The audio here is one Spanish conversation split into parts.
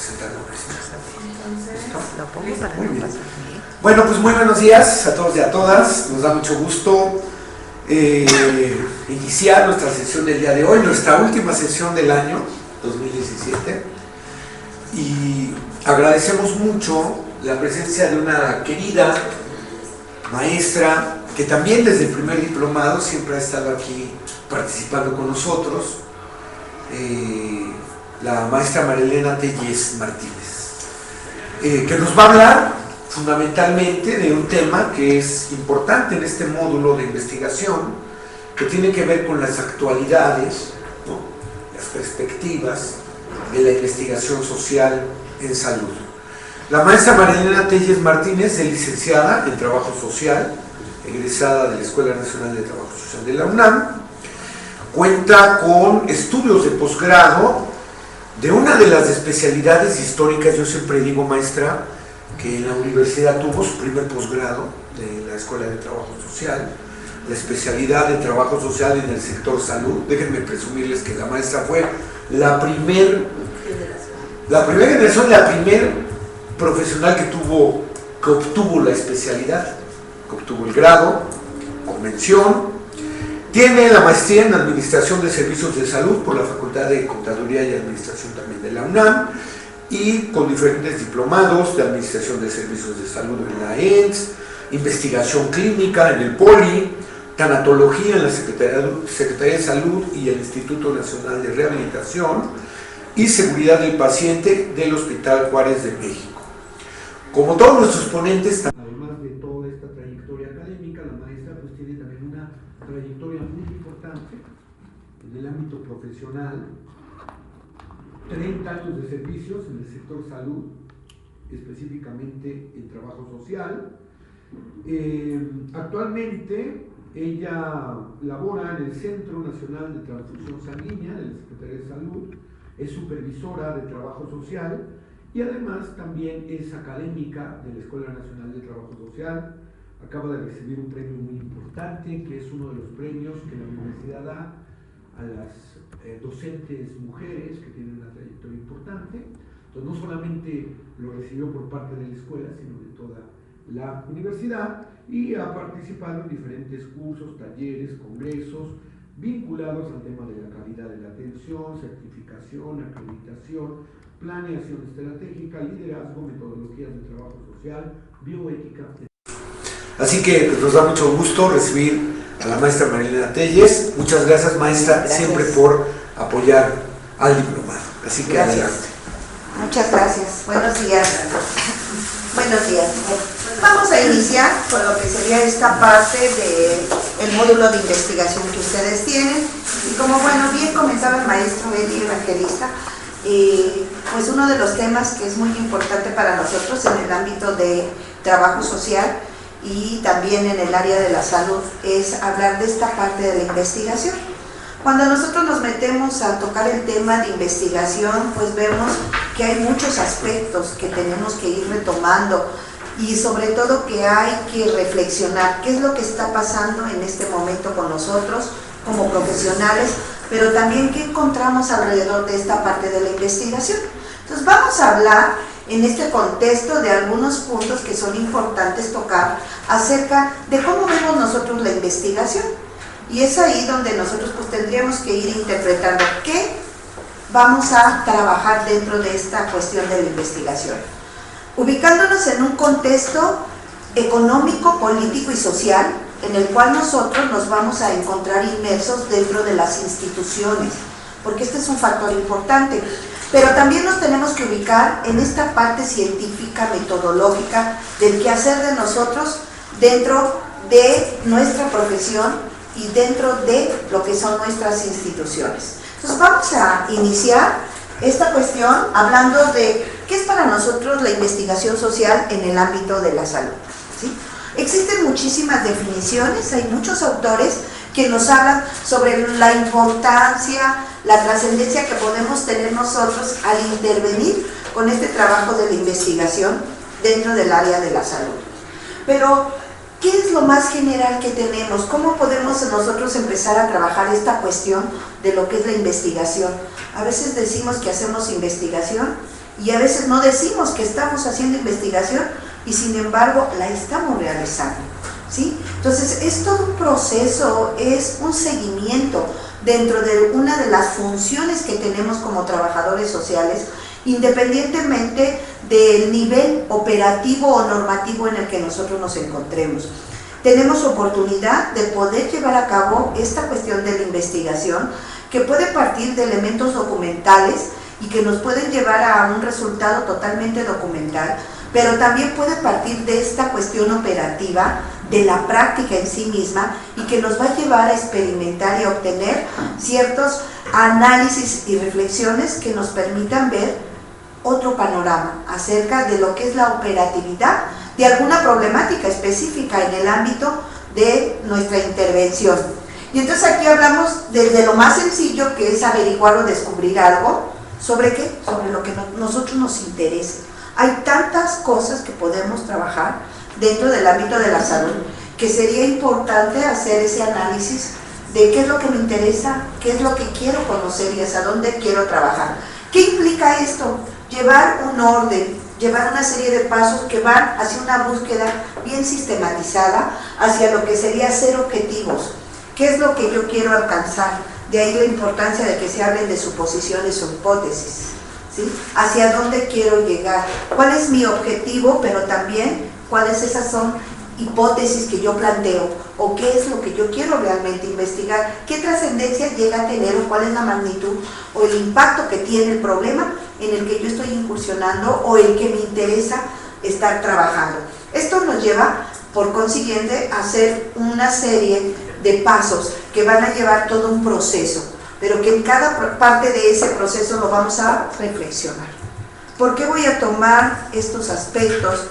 presentando. Entonces, muy bien. Bueno, pues muy buenos días a todos y a todas. Nos da mucho gusto iniciar nuestra sesión del día de hoy, nuestra última sesión del año 2017. Y agradecemos mucho la presencia de una querida maestra que también desde el primer diplomado siempre ha estado aquí participando con nosotros, la maestra Marilena Telles Martínez, que nos va a hablar fundamentalmente de un tema que es importante en este módulo de investigación, que tiene que ver con las actualidades, ¿no?, las perspectivas de la investigación social en salud. La maestra Marilena Telles Martínez es licenciada en Trabajo Social, egresada de la Escuela Nacional de Trabajo Social de la UNAM, cuenta con estudios de posgrado de una de las especialidades históricas. Yo siempre digo, maestra, que en la universidad tuvo su primer posgrado de la Escuela de Trabajo Social, la especialidad de Trabajo Social en el sector salud. Déjenme presumirles que la maestra fue la primera generación, la primer profesional que obtuvo la especialidad, que obtuvo el grado con mención. Tiene la maestría en Administración de Servicios de Salud por la Facultad de Contaduría y Administración también de la UNAM, y con diferentes diplomados de Administración de Servicios de Salud en la ENS, Investigación Clínica en el POLI, Tanatología en la Secretaría de Salud y el Instituto Nacional de Rehabilitación, y Seguridad del Paciente del Hospital Juárez de México. Como todos nuestros ponentes, además de toda esta trayectoria académica, la maestra pues tiene también una trayectoria muy importante en el ámbito profesional, 30 años de servicios en el sector salud, específicamente en trabajo social. Actualmente ella labora en el Centro Nacional de Transfusión Sanguínea de la Secretaría de Salud, es supervisora de trabajo social y además también es académica de la Escuela Nacional de Trabajo Social. Acaba de recibir un premio muy importante, que es uno de los premios que la universidad da a las docentes mujeres que tienen una trayectoria importante. Entonces, no solamente lo recibió por parte de la escuela, sino de toda la universidad, y ha participado en diferentes cursos, talleres, congresos vinculados al tema de la calidad de la atención, certificación, acreditación, planeación estratégica, liderazgo, metodologías de trabajo social, bioética. Así que pues, nos da mucho gusto recibir a la maestra Marilena Telles. Muchas gracias, maestra, gracias siempre por apoyar al diplomado. Así que gracias. Adelante. Muchas gracias. Buenos días. Buenos días. Vamos a iniciar con lo que sería esta parte del módulo de investigación que ustedes tienen. Y como bien comentaba el maestro Eli Evangelista, pues uno de los temas que es muy importante para nosotros en el ámbito de trabajo social y también en el área de la salud es hablar de esta parte de la investigación. Cuando nosotros nos metemos a tocar el tema de investigación, pues vemos que hay muchos aspectos que tenemos que ir retomando y sobre todo que hay que reflexionar qué es lo que está pasando en este momento con nosotros como profesionales, pero también qué encontramos alrededor de esta parte de la investigación. Entonces vamos a hablar en este contexto de algunos puntos que son importantes tocar acerca de cómo vemos nosotros la investigación. Y es ahí donde nosotros pues tendríamos que ir interpretando qué vamos a trabajar dentro de esta cuestión de la investigación. Ubicándonos en un contexto económico, político y social, en el cual nosotros nos vamos a encontrar inmersos dentro de las instituciones, porque este es un factor importante. Pero también nos tenemos que ubicar en esta parte científica, metodológica, del quehacer de nosotros dentro de nuestra profesión y dentro de lo que son nuestras instituciones. Entonces vamos a iniciar esta cuestión hablando de qué es para nosotros la investigación social en el ámbito de la salud, ¿sí? Existen muchísimas definiciones, hay muchos autores que nos hablan sobre la importancia, la trascendencia que podemos tener nosotros al intervenir con este trabajo de la investigación dentro del área de la salud. Pero, ¿qué es lo más general que tenemos? ¿Cómo podemos nosotros empezar a trabajar esta cuestión de lo que es la investigación? A veces decimos que hacemos investigación y a veces no decimos que estamos haciendo investigación y sin embargo la estamos realizando, ¿sí? Entonces es todo un proceso, es un seguimiento dentro de una de las funciones que tenemos como trabajadores sociales, independientemente del nivel operativo o normativo en el que nosotros nos encontremos. Tenemos oportunidad de poder llevar a cabo esta cuestión de la investigación, que puede partir de elementos documentales y que nos pueden llevar a un resultado totalmente documental, pero también puede partir de esta cuestión operativa, de la práctica en sí misma, y que nos va a llevar a experimentar y a obtener ciertos análisis y reflexiones que nos permitan ver otro panorama acerca de lo que es la operatividad de alguna problemática específica en el ámbito de nuestra intervención. Y entonces aquí hablamos desde lo más sencillo, que es averiguar o descubrir algo. ¿Sobre qué? Sobre lo que nosotros nos interese. Hay tantas cosas que podemos trabajar dentro del ámbito de la salud, que sería importante hacer ese análisis de qué es lo que me interesa, qué es lo que quiero conocer y hacia dónde quiero trabajar. ¿Qué implica esto? Llevar un orden, llevar una serie de pasos que van hacia una búsqueda bien sistematizada, hacia lo que sería ser objetivos. ¿Qué es lo que yo quiero alcanzar? De ahí la importancia de que se hablen de suposiciones o hipótesis, ¿sí? ¿Hacia dónde quiero llegar? ¿Cuál es mi objetivo? Pero también, ¿cuáles esas son hipótesis que yo planteo? ¿O qué es lo que yo quiero realmente investigar? ¿Qué trascendencia llega a tener o cuál es la magnitud o el impacto que tiene el problema en el que yo estoy incursionando o el que me interesa estar trabajando? Esto nos lleva, por consiguiente, a hacer una serie de pasos que van a llevar todo un proceso, pero que en cada parte de ese proceso lo vamos a reflexionar. ¿Por qué voy a tomar estos aspectos?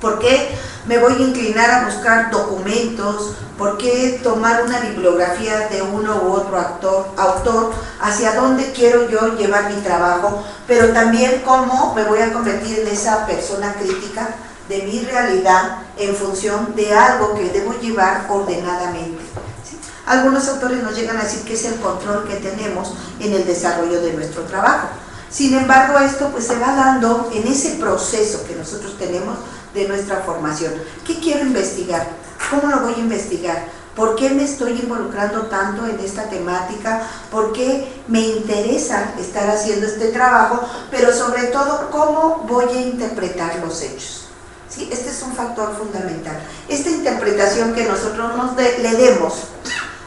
¿Por qué me voy a inclinar a buscar documentos? ¿Por qué tomar una bibliografía de uno u otro autor? ¿Hacia dónde quiero yo llevar mi trabajo? Pero también cómo me voy a convertir en esa persona crítica de mi realidad en función de algo que debo llevar ordenadamente, ¿sí? Algunos autores nos llegan a decir que es el control que tenemos en el desarrollo de nuestro trabajo. Sin embargo, esto pues se va dando en ese proceso que nosotros tenemos de nuestra formación. ¿Qué quiero investigar? ¿Cómo lo voy a investigar? ¿Por qué me estoy involucrando tanto en esta temática? ¿Por qué me interesa estar haciendo este trabajo? Pero sobre todo, ¿cómo voy a interpretar los hechos? ¿Sí? Este es un factor fundamental. Esta interpretación que nosotros le demos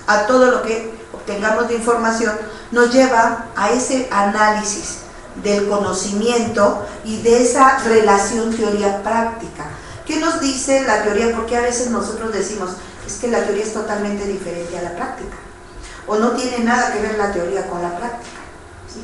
a todo lo que obtengamos de información nos lleva a ese análisis del conocimiento y de esa relación teoría-práctica. ¿Qué nos dice la teoría? Porque a veces nosotros decimos, es que la teoría es totalmente diferente a la práctica, o no tiene nada que ver la teoría con la práctica, ¿sí?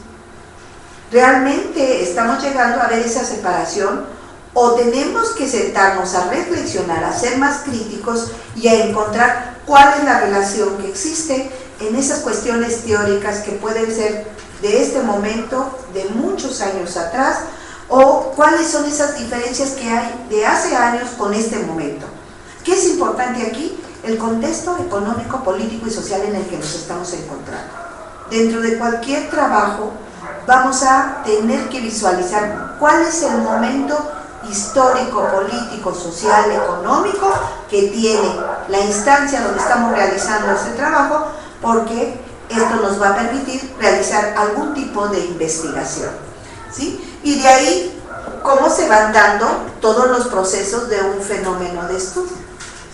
¿Realmente estamos llegando a ver esa separación? ¿O tenemos que sentarnos a reflexionar, a ser más críticos y a encontrar cuál es la relación que existe en esas cuestiones teóricas que pueden ser de este momento, de muchos años atrás, o cuáles son esas diferencias que hay de hace años con este momento? ¿Qué es importante aquí? El contexto económico, político y social en el que nos estamos encontrando. Dentro de cualquier trabajo vamos a tener que visualizar cuál es el momento histórico, político, social, económico que tiene la instancia donde estamos realizando este trabajo, porque esto nos va a permitir realizar algún tipo de investigación, ¿sí? Y de ahí, cómo se van dando todos los procesos de un fenómeno de estudio,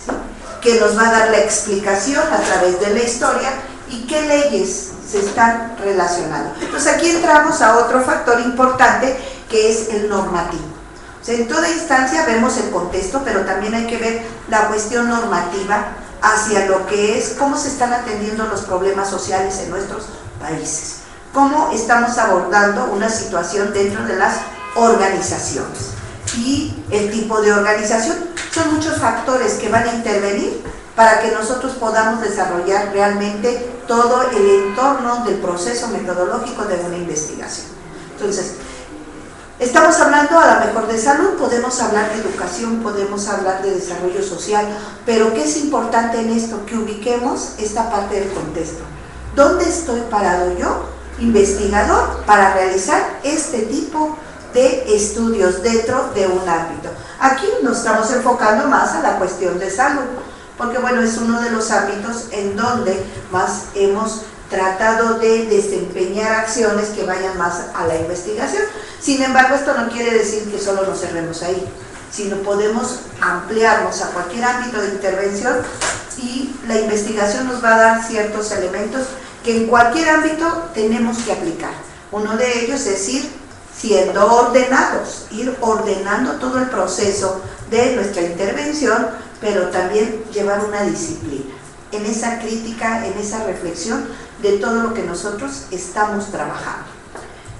¿sí? Que nos va a dar la explicación a través de la historia y qué leyes se están relacionando. Entonces aquí entramos a otro factor importante, que es el normativo. O sea, en toda instancia vemos el contexto, pero también hay que ver la cuestión normativa hacia lo que es cómo se están atendiendo los problemas sociales en nuestros países, cómo estamos abordando una situación dentro de las organizaciones. Y el tipo de organización, son muchos factores que van a intervenir para que nosotros podamos desarrollar realmente todo el entorno del proceso metodológico de una investigación. Entonces, estamos hablando a lo mejor de salud, podemos hablar de educación, podemos hablar de desarrollo social, pero ¿qué es importante en esto? Que ubiquemos esta parte del contexto. ¿Dónde estoy parado yo, investigador, para realizar este tipo de estudios dentro de un ámbito. Aquí nos estamos enfocando más a la cuestión de salud, porque bueno, es uno de los ámbitos en donde más hemos tratado de desempeñar acciones que vayan más a la investigación. Sin embargo, esto no quiere decir que solo nos cerremos ahí, sino podemos ampliarnos a cualquier ámbito de intervención y la investigación nos va a dar ciertos elementos que en cualquier ámbito tenemos que aplicar. Uno de ellos es ir siendo ordenados, ir ordenando todo el proceso de nuestra intervención, pero también llevar una disciplina en esa crítica, en esa reflexión de todo lo que nosotros estamos trabajando.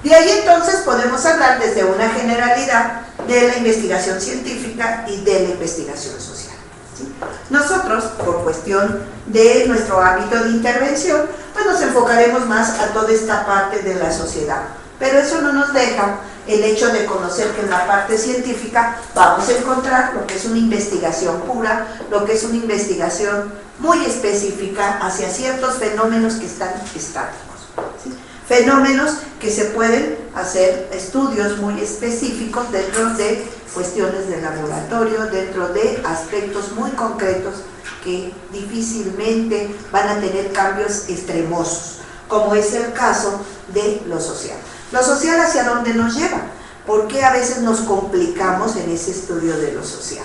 De ahí entonces podemos hablar desde una generalidad de la investigación científica y de la investigación social, ¿sí? Nosotros, por cuestión de nuestro ámbito de intervención, pues nos enfocaremos más a toda esta parte de la sociedad, pero eso no nos deja el hecho de conocer que en la parte científica vamos a encontrar lo que es una investigación pura, lo que es una investigación muy específica hacia ciertos fenómenos que están estáticos, ¿sí? Fenómenos que se pueden hacer estudios muy específicos dentro de cuestiones de laboratorio, dentro de aspectos muy concretos que difícilmente van a tener cambios extremosos, como es el caso de lo social. Lo social, ¿hacia dónde nos lleva? ¿Por qué a veces nos complicamos en ese estudio de lo social?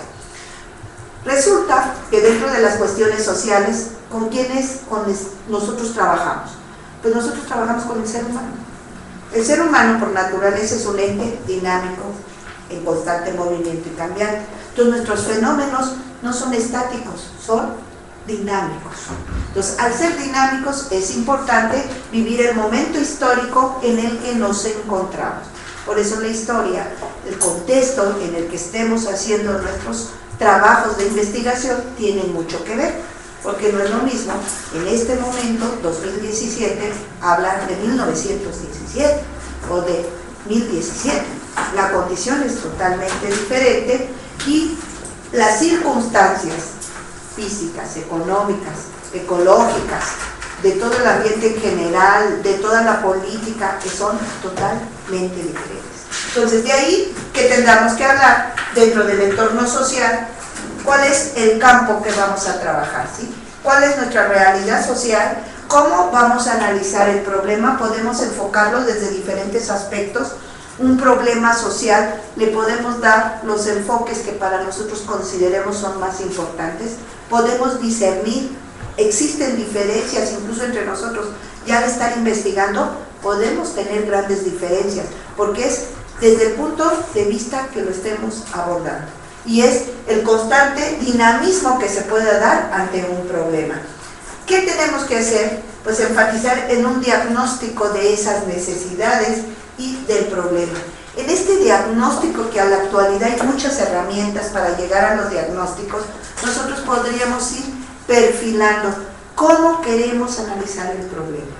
Resulta que dentro de las cuestiones sociales, ¿con quiénes nosotros trabajamos? Pues nosotros trabajamos con el ser humano. El ser humano por naturaleza es un ente dinámico, en constante movimiento y cambiante. Entonces nuestros fenómenos no son estáticos, son dinámicos. Entonces, al ser dinámicos es importante vivir el momento histórico en el que nos encontramos. Por eso la historia, el contexto en el que estemos haciendo nuestros trabajos de investigación tienen mucho que ver, porque no es lo mismo en este momento, 2017, hablar de 1917 o de 1017. La condición es totalmente diferente y las circunstancias físicas, económicas, ecológicas, de todo el ambiente en general, de toda la política, que son totalmente diferentes. Entonces, de ahí que tendremos que hablar dentro del entorno social, cuál es el campo que vamos a trabajar, ¿sí? ¿Cuál es nuestra realidad social? ¿Cómo vamos a analizar el problema? Podemos enfocarlo desde diferentes aspectos. Un problema social le podemos dar los enfoques que para nosotros consideremos son más importantes. Podemos discernir, existen diferencias incluso entre nosotros. Ya al estar investigando podemos tener grandes diferencias, porque es desde el punto de vista que lo estemos abordando. Y es el constante dinamismo que se puede dar ante un problema. ¿Qué tenemos que hacer? Pues enfatizar en un diagnóstico de esas necesidades y del problema. En este diagnóstico, que a la actualidad hay muchas herramientas para llegar a los diagnósticos, nosotros podríamos ir perfilando cómo queremos analizar el problema,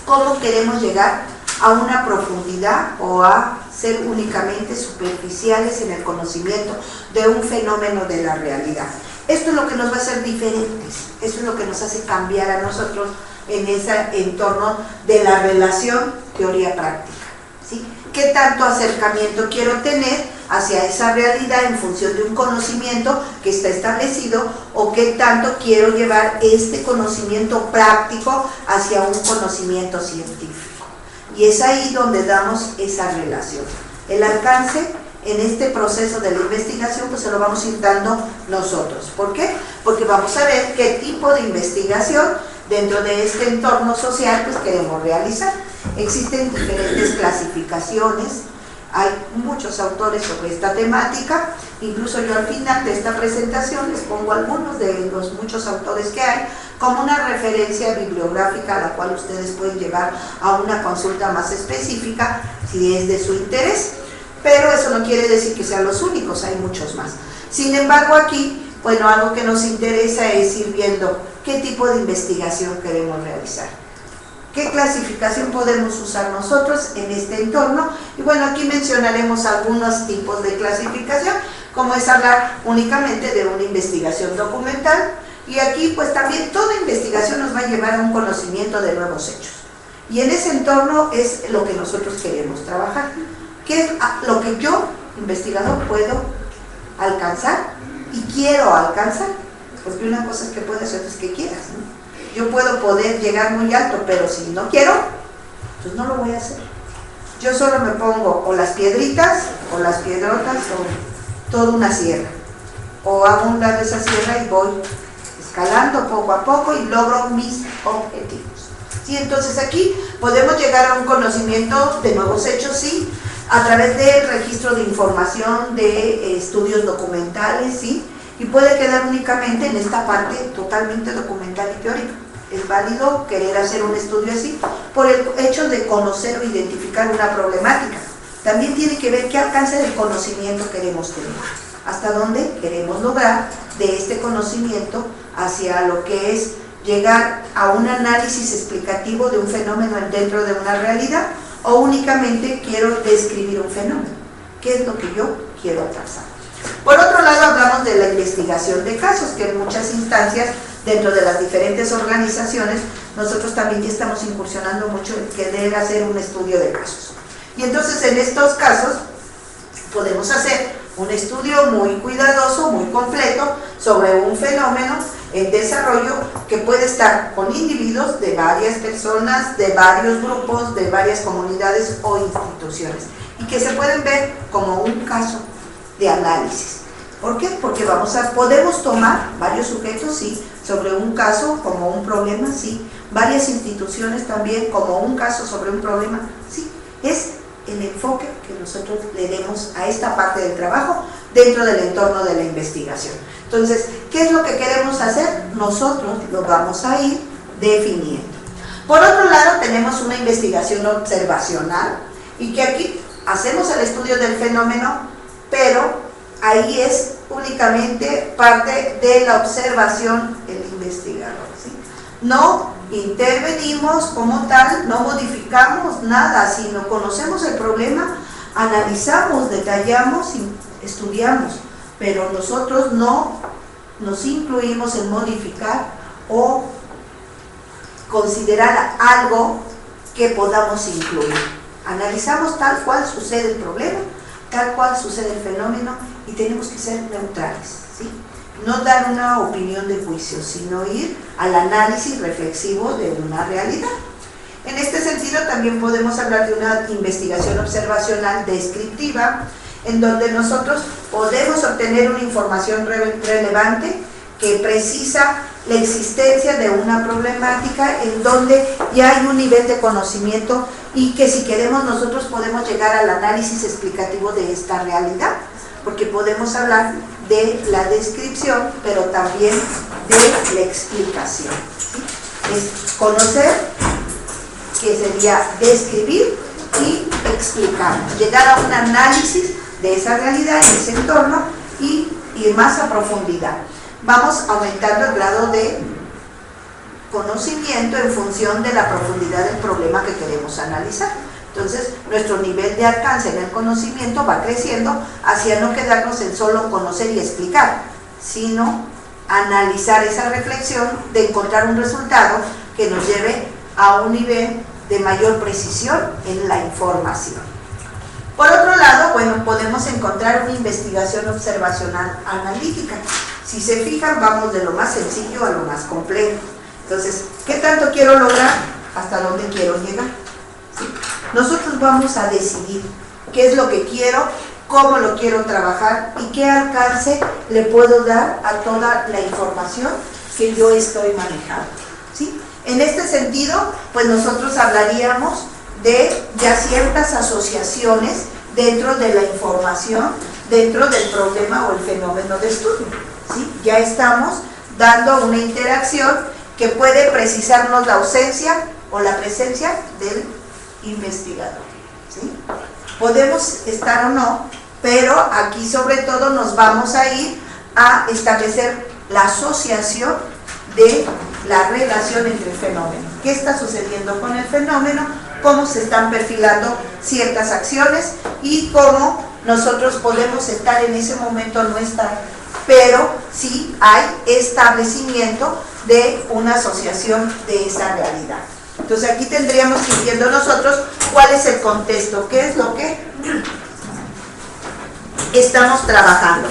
cómo queremos llegar a una profundidad o a ser únicamente superficiales en el conocimiento de un fenómeno de la realidad. Esto es lo que nos va a hacer diferentes, esto es lo que nos hace cambiar a nosotros en ese entorno de la relación teoría-práctica, ¿sí? ¿Qué tanto acercamiento quiero tener hacia esa realidad en función de un conocimiento que está establecido, o qué tanto quiero llevar este conocimiento práctico hacia un conocimiento científico? Y es ahí donde damos esa relación. El alcance en este proceso de la investigación pues se lo vamos a ir dando nosotros. ¿Por qué? Porque vamos a ver qué tipo de investigación dentro de este entorno social pues queremos realizar. Existen diferentes clasificaciones, hay muchos autores sobre esta temática, incluso yo al final de esta presentación les pongo algunos de los muchos autores que hay como una referencia bibliográfica a la cual ustedes pueden llegar a una consulta más específica si es de su interés, pero eso no quiere decir que sean los únicos, hay muchos más. Sin embargo, aquí, bueno, algo que nos interesa es ir viendo qué tipo de investigación queremos realizar, qué clasificación podemos usar nosotros en este entorno. Y bueno, aquí mencionaremos algunos tipos de clasificación, como es hablar únicamente de una investigación documental, y aquí pues también toda investigación nos va a llevar a un conocimiento de nuevos hechos, y en ese entorno es lo que nosotros queremos trabajar. ¿Qué es lo que yo, investigador, puedo alcanzar y quiero alcanzar? Porque una cosa es que puedas y otra es que quieras, ¿no? Yo puedo poder llegar muy alto, pero si no quiero, pues no lo voy a hacer. Yo solo me pongo o las piedritas, o las piedrotas, o toda una sierra. O hago un lado de esa sierra y voy escalando poco a poco y logro mis objetivos. ¿Sí? Entonces aquí podemos llegar a un conocimiento de nuevos hechos, sí, a través del registro de información, de estudios documentales, sí, y puede quedar únicamente en esta parte totalmente documental y teórica. Es válido querer hacer un estudio así por el hecho de conocer o identificar una problemática. También tiene que ver qué alcance del conocimiento queremos tener, hasta dónde queremos lograr de este conocimiento hacia lo que es llegar a un análisis explicativo de un fenómeno dentro de una realidad, o únicamente quiero describir un fenómeno. ¿Qué es lo que yo quiero alcanzar? Por otro lado, hablamos de la investigación de casos, que en muchas instancias, dentro de las diferentes organizaciones, nosotros también ya estamos incursionando mucho en querer hacer un estudio de casos. Y entonces, en estos casos, podemos hacer un estudio muy cuidadoso, muy completo, sobre un fenómeno en desarrollo que puede estar con individuos de varias personas, de varios grupos, de varias comunidades o instituciones, y que se pueden ver como un caso de análisis. ¿Por qué? Porque podemos tomar varios sujetos, sí, sobre un caso como un problema, sí, varias instituciones también como un caso sobre un problema, sí. Es el enfoque que nosotros le demos a esta parte del trabajo dentro del entorno de la investigación. Entonces, ¿qué es lo que queremos hacer? Nosotros lo vamos a ir definiendo. Por otro lado, tenemos una investigación observacional, y que aquí hacemos el estudio del fenómeno, pero ahí es únicamente parte de la observación del investigador, ¿sí? No intervenimos como tal, no modificamos nada, sino conocemos el problema, analizamos, detallamos y estudiamos, pero nosotros no nos incluimos en modificar o considerar algo que podamos incluir. Analizamos tal cual sucede el problema, tal cual sucede el fenómeno, y tenemos que ser neutrales, ¿sí? No dar una opinión de juicio, sino ir al análisis reflexivo de una realidad. En este sentido, también podemos hablar de una investigación observacional descriptiva, en donde nosotros podemos obtener una información relevante que precisa la existencia de una problemática en donde ya hay un nivel de conocimiento, y que si queremos nosotros podemos llegar al análisis explicativo de esta realidad, porque podemos hablar de la descripción, pero también de la explicación, ¿sí? Es conocer, que sería describir, y explicar, llegar a un análisis de esa realidad, de ese entorno, y ir más a profundidad. Vamos aumentando el grado de conocimiento en función de la profundidad del problema que queremos analizar. Entonces, nuestro nivel de alcance en el conocimiento va creciendo hacia no quedarnos en solo conocer y explicar, sino analizar esa reflexión de encontrar un resultado que nos lleve a un nivel de mayor precisión en la información. Por otro lado, bueno, podemos encontrar una investigación observacional analítica. Si se fijan, vamos de lo más sencillo a lo más complejo. Entonces, ¿qué tanto quiero lograr? ¿Hasta dónde quiero llegar? ¿Sí? Nosotros vamos a decidir qué es lo que quiero, cómo lo quiero trabajar y qué alcance le puedo dar a toda la información que yo estoy manejando, ¿sí? En este sentido, pues nosotros hablaríamos de ya ciertas asociaciones dentro de la información, dentro del problema o el fenómeno de estudio, ¿sí? Ya estamos dando una interacción que puede precisarnos la ausencia o la presencia del investigador, ¿sí? Podemos estar o no, pero aquí sobre todo nos vamos a ir a establecer la asociación de la relación entre el fenómeno. ¿Qué está sucediendo con el fenómeno? ¿Cómo se están perfilando ciertas acciones? Y cómo nosotros podemos estar en ese momento, no estar, pero sí hay establecimiento de una asociación de esa realidad. Entonces aquí tendríamos que ir viendo nosotros cuál es el contexto, qué es lo que estamos trabajando,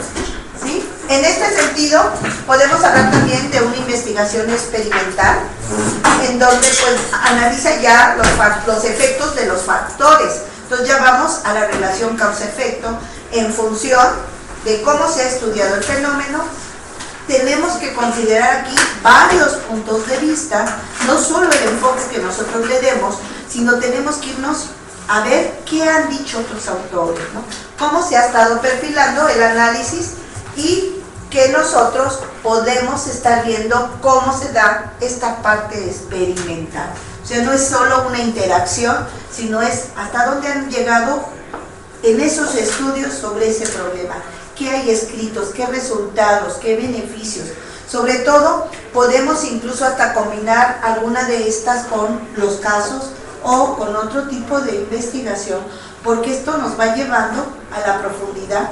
¿sí? En este sentido, podemos hablar también de una investigación experimental en donde pues analiza ya los efectos de los factores. Entonces ya vamos a la relación causa-efecto en función de cómo se ha estudiado el fenómeno. Tenemos que considerar aquí varios puntos de vista, no solo el enfoque que nosotros le demos, sino tenemos que irnos a ver qué han dicho otros autores, ¿no? Cómo se ha estado perfilando el análisis y que nosotros podemos estar viendo cómo se da esta parte experimental. O sea, no es solo una interacción, sino es hasta dónde han llegado en esos estudios sobre ese problema. ¿Qué hay escritos? ¿Qué resultados? ¿Qué beneficios? Sobre todo, podemos incluso hasta combinar alguna de estas con los casos o con otro tipo de investigación, porque esto nos va llevando a la profundidad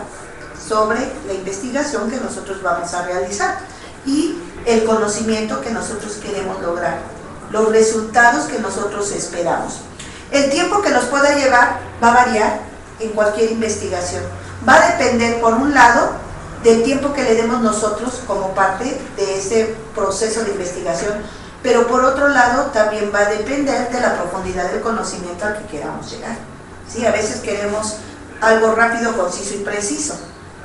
sobre la investigación que nosotros vamos a realizar y el conocimiento que nosotros queremos lograr, los resultados que nosotros esperamos. El tiempo que nos pueda llevar va a variar en cualquier investigación. Va a depender, por un lado, del tiempo que le demos nosotros como parte de ese proceso de investigación, pero por otro lado también va a depender de la profundidad del conocimiento al que queramos llegar. ¿Sí? A veces queremos algo rápido, conciso y preciso,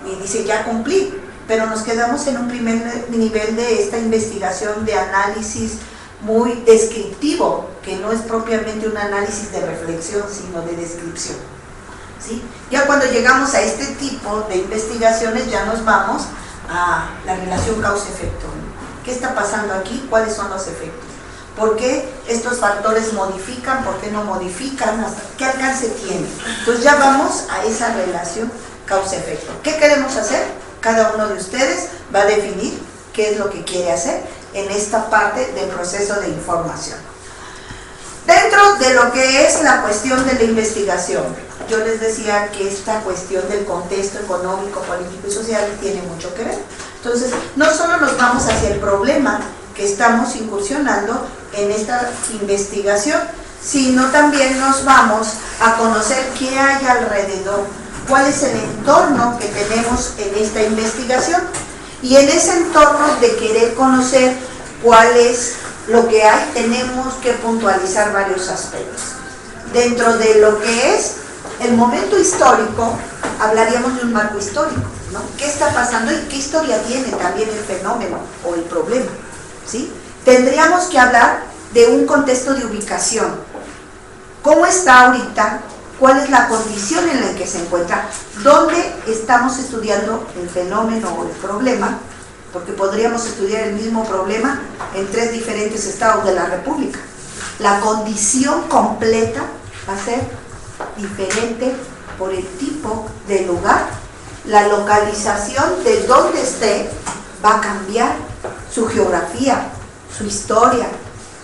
y dice ya cumplí, pero nos quedamos en un primer nivel de esta investigación de análisis muy descriptivo, que no es propiamente un análisis de reflexión, sino de descripción. ¿Sí? Ya cuando llegamos a este tipo de investigaciones ya nos vamos a la relación causa-efecto. ¿Qué está pasando aquí? ¿Cuáles son los efectos? ¿Por qué estos factores modifican? ¿Por qué no modifican? ¿Qué alcance tienen? Entonces ya vamos a esa relación causa-efecto. ¿Qué queremos hacer? Cada uno de ustedes va a definir qué es lo que quiere hacer en esta parte del proceso de información. Dentro de lo que es la cuestión de la investigación, yo les decía que esta cuestión del contexto económico, político y social tiene mucho que ver. Entonces, no solo nos vamos hacia el problema que estamos incursionando en esta investigación, sino también nos vamos a conocer qué hay alrededor, cuál es el entorno que tenemos en esta investigación, y en ese entorno de querer conocer cuál es lo que hay, tenemos que puntualizar varios aspectos. Dentro de lo que es el momento histórico, hablaríamos de un marco histórico, ¿no? ¿Qué está pasando y qué historia tiene también el fenómeno o el problema? ¿Sí? Tendríamos que hablar de un contexto de ubicación. ¿Cómo está ahorita? ¿Cuál es la condición en la que se encuentra? ¿Dónde estamos estudiando el fenómeno o el problema? Porque podríamos estudiar el mismo problema en 3 diferentes estados de la República. La condición completa va a ser diferente por el tipo de lugar. La localización de donde esté va a cambiar su geografía, su historia,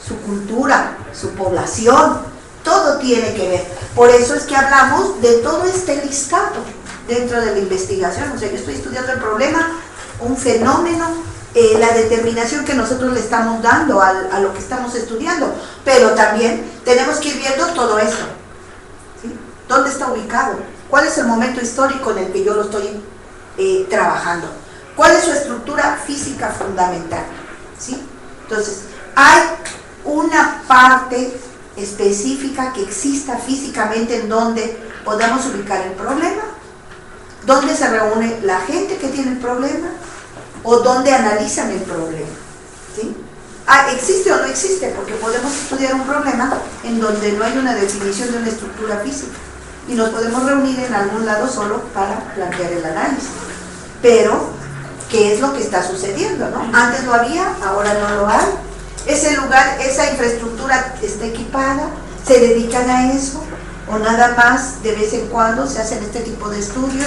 su cultura, su población. Todo tiene que ver. Por eso es que hablamos de todo este listado dentro de la investigación. O sea, yo estoy estudiando el problema, un fenómeno, la determinación que nosotros le estamos dando a lo que estamos estudiando, pero también tenemos que ir viendo todo esto. ¿Sí? ¿Dónde está ubicado? ¿Cuál es el momento histórico en el que yo lo estoy trabajando? ¿Cuál es su estructura física fundamental? ¿Sí? Entonces, hay una parte específica que exista físicamente en donde podamos ubicar el problema, donde se reúne la gente que tiene el problema o donde analizan el problema. ¿Sí? ¿Existe o no existe? Porque podemos estudiar un problema en donde no hay una definición de una estructura física y nos podemos reunir en algún lado solo para plantear el análisis. Pero, ¿qué es lo que está sucediendo? ¿No? Antes lo había, ahora no lo hay. Ese lugar, esa infraestructura está equipada, se dedican a eso, o nada más de vez en cuando se hacen este tipo de estudios,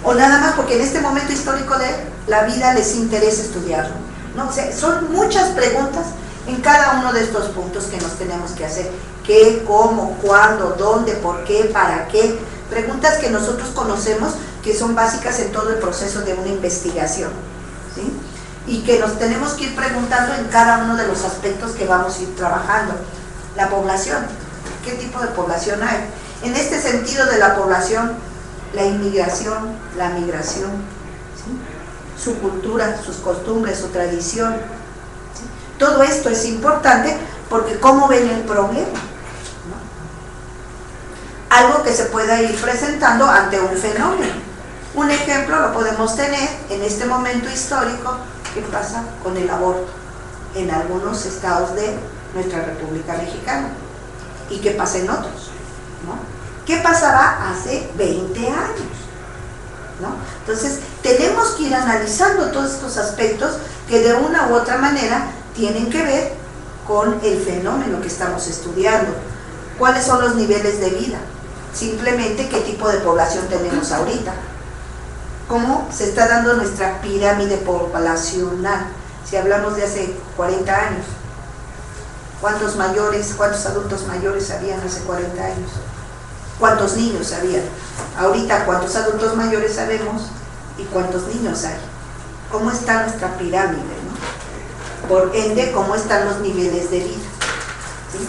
o nada más porque en este momento histórico de la vida les interesa estudiarlo, ¿no? O sea, son muchas preguntas en cada uno de estos puntos que nos tenemos que hacer. ¿Qué, cómo, cuándo, dónde, por qué, para qué? Preguntas que nosotros conocemos que son básicas en todo el proceso de una investigación, ¿sí? Y que nos tenemos que ir preguntando en cada uno de los aspectos que vamos a ir trabajando. La población, qué tipo de población hay. En este sentido de la población, la inmigración, la migración, ¿sí? Su cultura, sus costumbres, su tradición, ¿sí? Todo esto es importante porque ¿cómo ven el problema? ¿No? Algo que se pueda ir presentando ante un fenómeno. Un ejemplo lo podemos tener en este momento histórico. ¿Qué pasa con el aborto en algunos estados de nuestra República Mexicana? ¿Y qué pasa en otros? ¿No? ¿Qué pasaba hace 20 años? ¿No? Entonces, tenemos que ir analizando todos estos aspectos que de una u otra manera tienen que ver con el fenómeno que estamos estudiando. ¿Cuáles son los niveles de vida? Simplemente, ¿qué tipo de población tenemos ahorita? ¿Cómo se está dando nuestra pirámide poblacional? Si hablamos de hace 40 años, ¿cuántos adultos mayores habían hace 40 años? ¿Cuántos niños había? Ahorita, ¿cuántos adultos mayores sabemos y cuántos niños hay? ¿Cómo está nuestra pirámide, ¿no? Por ende, ¿cómo están los niveles de vida? ¿Sí?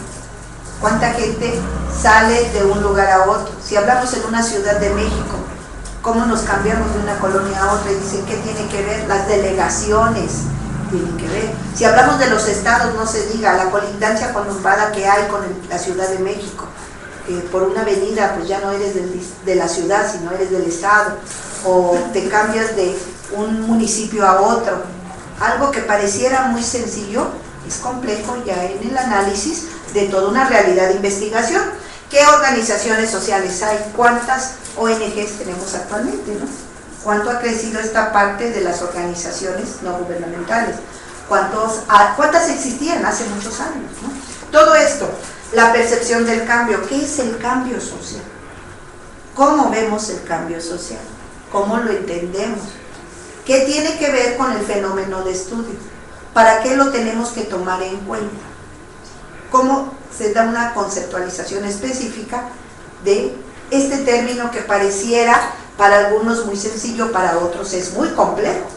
¿Cuánta gente sale de un lugar a otro? Si hablamos en una ciudad de México, ¿cómo nos cambiamos de una colonia a otra? Y dicen, ¿qué tiene que ver? Las delegaciones tienen que ver. Si hablamos de los estados, no se diga, la colindancia conurbada que hay con la Ciudad de México. Por una avenida pues ya no eres de la ciudad, sino eres del estado, o te cambias de un municipio a otro. Algo que pareciera muy sencillo es complejo ya en el análisis de toda una realidad de investigación. ¿Qué organizaciones sociales hay? ¿Cuántas ONGs tenemos actualmente, ¿no? ¿Cuánto ha crecido esta parte de las organizaciones no gubernamentales? ¿Cuántas existían hace muchos años, ¿no? Todo esto. La percepción del cambio. ¿Qué es el cambio social? ¿Cómo vemos el cambio social? ¿Cómo lo entendemos? ¿Qué tiene que ver con el fenómeno de estudio? ¿Para qué lo tenemos que tomar en cuenta? ¿Cómo se da una conceptualización específica de este término que pareciera para algunos muy sencillo, para otros es muy complejo?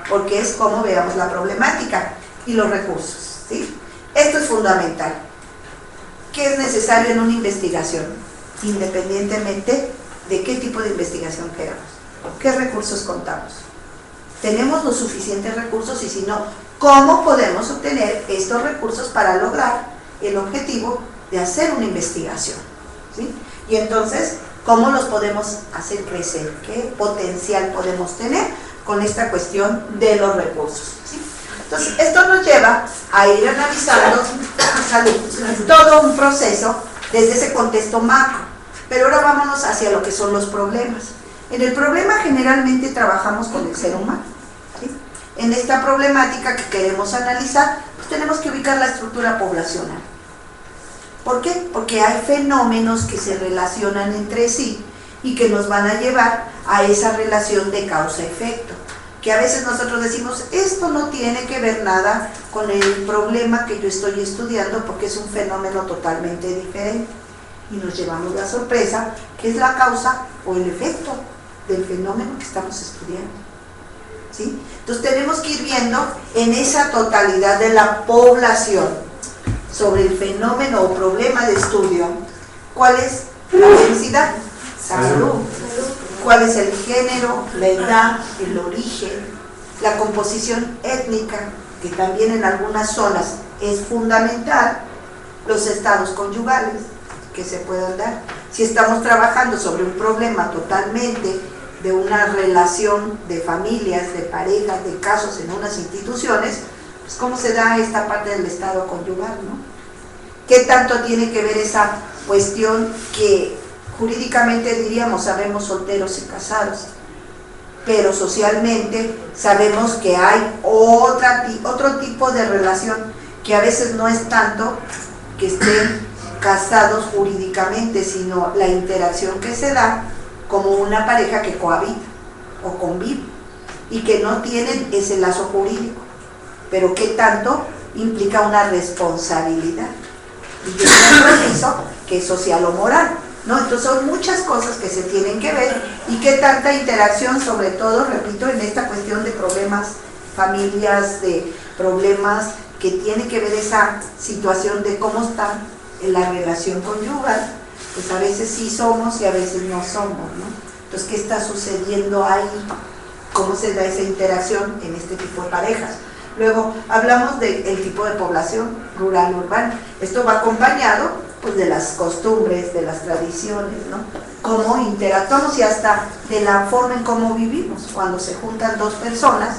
Porque es cómo veamos la problemática y los recursos, ¿sí? Esto es fundamental. ¿Qué es necesario en una investigación? Independientemente de qué tipo de investigación queramos. ¿Qué recursos contamos? ¿Tenemos los suficientes recursos? Y si no, ¿cómo podemos obtener estos recursos para lograr el objetivo de hacer una investigación? ¿Sí? Y entonces, ¿cómo los podemos hacer crecer? ¿Qué potencial podemos tener con esta cuestión de los recursos? ¿Sí? Entonces, esto nos lleva a ir analizando todo un proceso desde ese contexto macro. Pero ahora vámonos hacia lo que son los problemas. En el problema generalmente trabajamos con el ser humano, ¿sí? En esta problemática que queremos analizar, pues tenemos que ubicar la estructura poblacional. ¿Por qué? Porque hay fenómenos que se relacionan entre sí y que nos van a llevar a esa relación de causa-efecto. Que a veces nosotros decimos, esto no tiene que ver nada con el problema que yo estoy estudiando porque es un fenómeno totalmente diferente. Y nos llevamos la sorpresa que es la causa o el efecto del fenómeno que estamos estudiando. ¿Sí? Entonces tenemos que ir viendo en esa totalidad de la población sobre el fenómeno o problema de estudio, cuál es la densidad, salud. ¿Cuál es el género, la edad, el origen, la composición étnica, que también en algunas zonas es fundamental, los estados conyugales que se puedan dar? Si estamos trabajando sobre un problema totalmente de una relación de familias, de parejas, de casos en unas instituciones, pues ¿cómo se da esta parte del estado conyugal, ¿no? ¿Qué tanto tiene que ver esa cuestión que jurídicamente diríamos sabemos solteros y casados, pero socialmente sabemos que hay otro tipo de relación que a veces no es tanto que estén casados jurídicamente, sino la interacción que se da como una pareja que cohabita o convive y que no tienen ese lazo jurídico, pero que tanto implica una responsabilidad y un compromiso que es social o moral, ¿no? Entonces son muchas cosas que se tienen que ver y qué tanta interacción, sobre todo, repito, en esta cuestión de problemas, familias, de problemas que tiene que ver esa situación de cómo están en la relación conyugal, pues a veces sí somos y a veces no somos, ¿no? Entonces, ¿qué está sucediendo ahí? ¿Cómo se da esa interacción en este tipo de parejas? Luego, hablamos del tipo de población rural-urbana. Esto va acompañado pues, de las costumbres, de las tradiciones, ¿no? Cómo interactuamos y hasta de la forma en cómo vivimos. Cuando se juntan dos personas,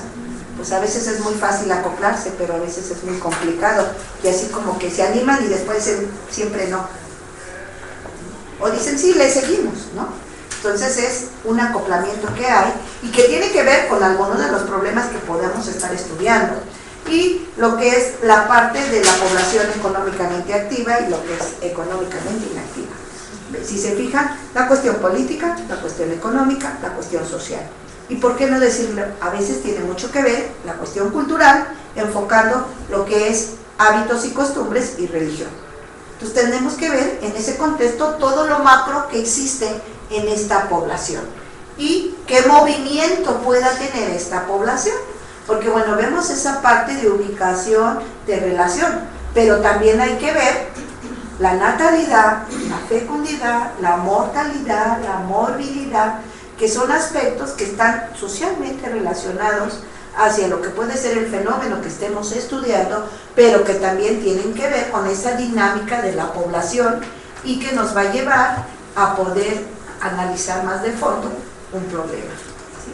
pues a veces es muy fácil acoplarse, pero a veces es muy complicado. Y así como que se animan y después siempre no. O dicen, sí, le seguimos, ¿no? Entonces es un acoplamiento que hay y que tiene que ver con algunos de los problemas que podemos estar estudiando. Y lo que es la parte de la población económicamente activa y lo que es económicamente inactiva. Si se fijan, la cuestión política, la cuestión económica, la cuestión social. Y por qué no decirlo, a veces tiene mucho que ver la cuestión cultural, enfocando lo que es hábitos y costumbres y religión. Entonces tenemos que ver en ese contexto todo lo macro que existe en esta población y qué movimiento pueda tener esta población, porque bueno, vemos esa parte de ubicación, de relación, pero también hay que ver la natalidad, la fecundidad, la mortalidad, la morbilidad, que son aspectos que están socialmente relacionados hacia lo que puede ser el fenómeno que estemos estudiando, pero que también tienen que ver con esa dinámica de la población y que nos va a llevar a poder analizar más de fondo un problema. ¿Sí?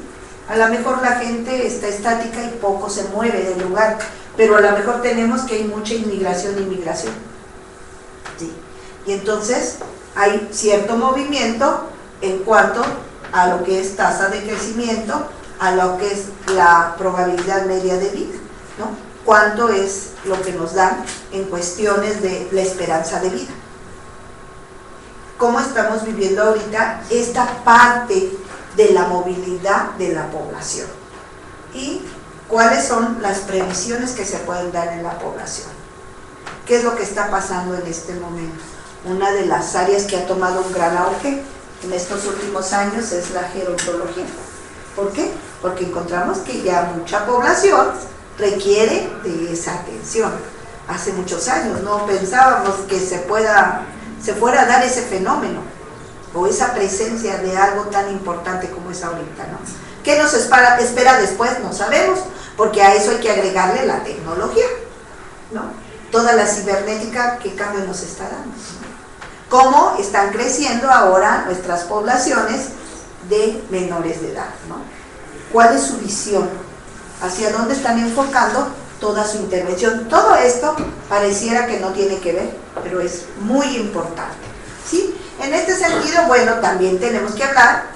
A lo mejor la gente está estática y poco se mueve del lugar, pero a lo mejor tenemos que hay mucha inmigración e inmigración. ¿Sí? Y entonces hay cierto movimiento en cuanto a lo que es tasa de crecimiento, a lo que es la probabilidad media de vida, ¿no? Cuánto es lo que nos dan en cuestiones de la esperanza de vida. Cómo estamos viviendo ahorita esta parte de la movilidad de la población y cuáles son las previsiones que se pueden dar en la población. ¿Qué es lo que está pasando en este momento? Una de las áreas que ha tomado un gran auge en estos últimos años es la gerontología. ¿Por qué? Porque encontramos que ya mucha población requiere de esa atención. Hace muchos años no pensábamos que se fuera a dar ese fenómeno o esa presencia de algo tan importante como es ahorita, ¿no? ¿Qué nos espera después? No sabemos, porque a eso hay que agregarle la tecnología, ¿no? Toda la cibernética, ¿qué cambio nos está dando? ¿Cómo están creciendo ahora nuestras poblaciones de menores de edad, ¿no? ¿Cuál es su visión? ¿Hacia dónde están enfocando toda su intervención? Todo esto pareciera que no tiene que ver, pero es muy importante, ¿sí? En este sentido, bueno, también tenemos que hablar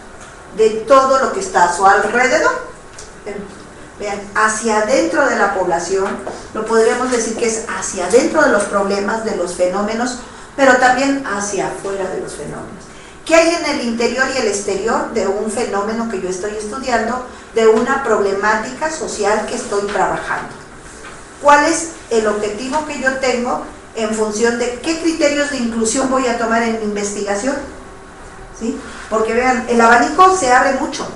de todo lo que está a su alrededor. Vean, hacia adentro de la población, lo podríamos decir que es hacia adentro de los problemas, de los fenómenos, pero también hacia afuera de los fenómenos. ¿Qué hay en el interior y el exterior de un fenómeno que yo estoy estudiando, de una problemática social que estoy trabajando? ¿Cuál es el objetivo que yo tengo en función de qué criterios de inclusión voy a tomar en mi investigación? ¿Sí? Porque vean, el abanico se abre mucho,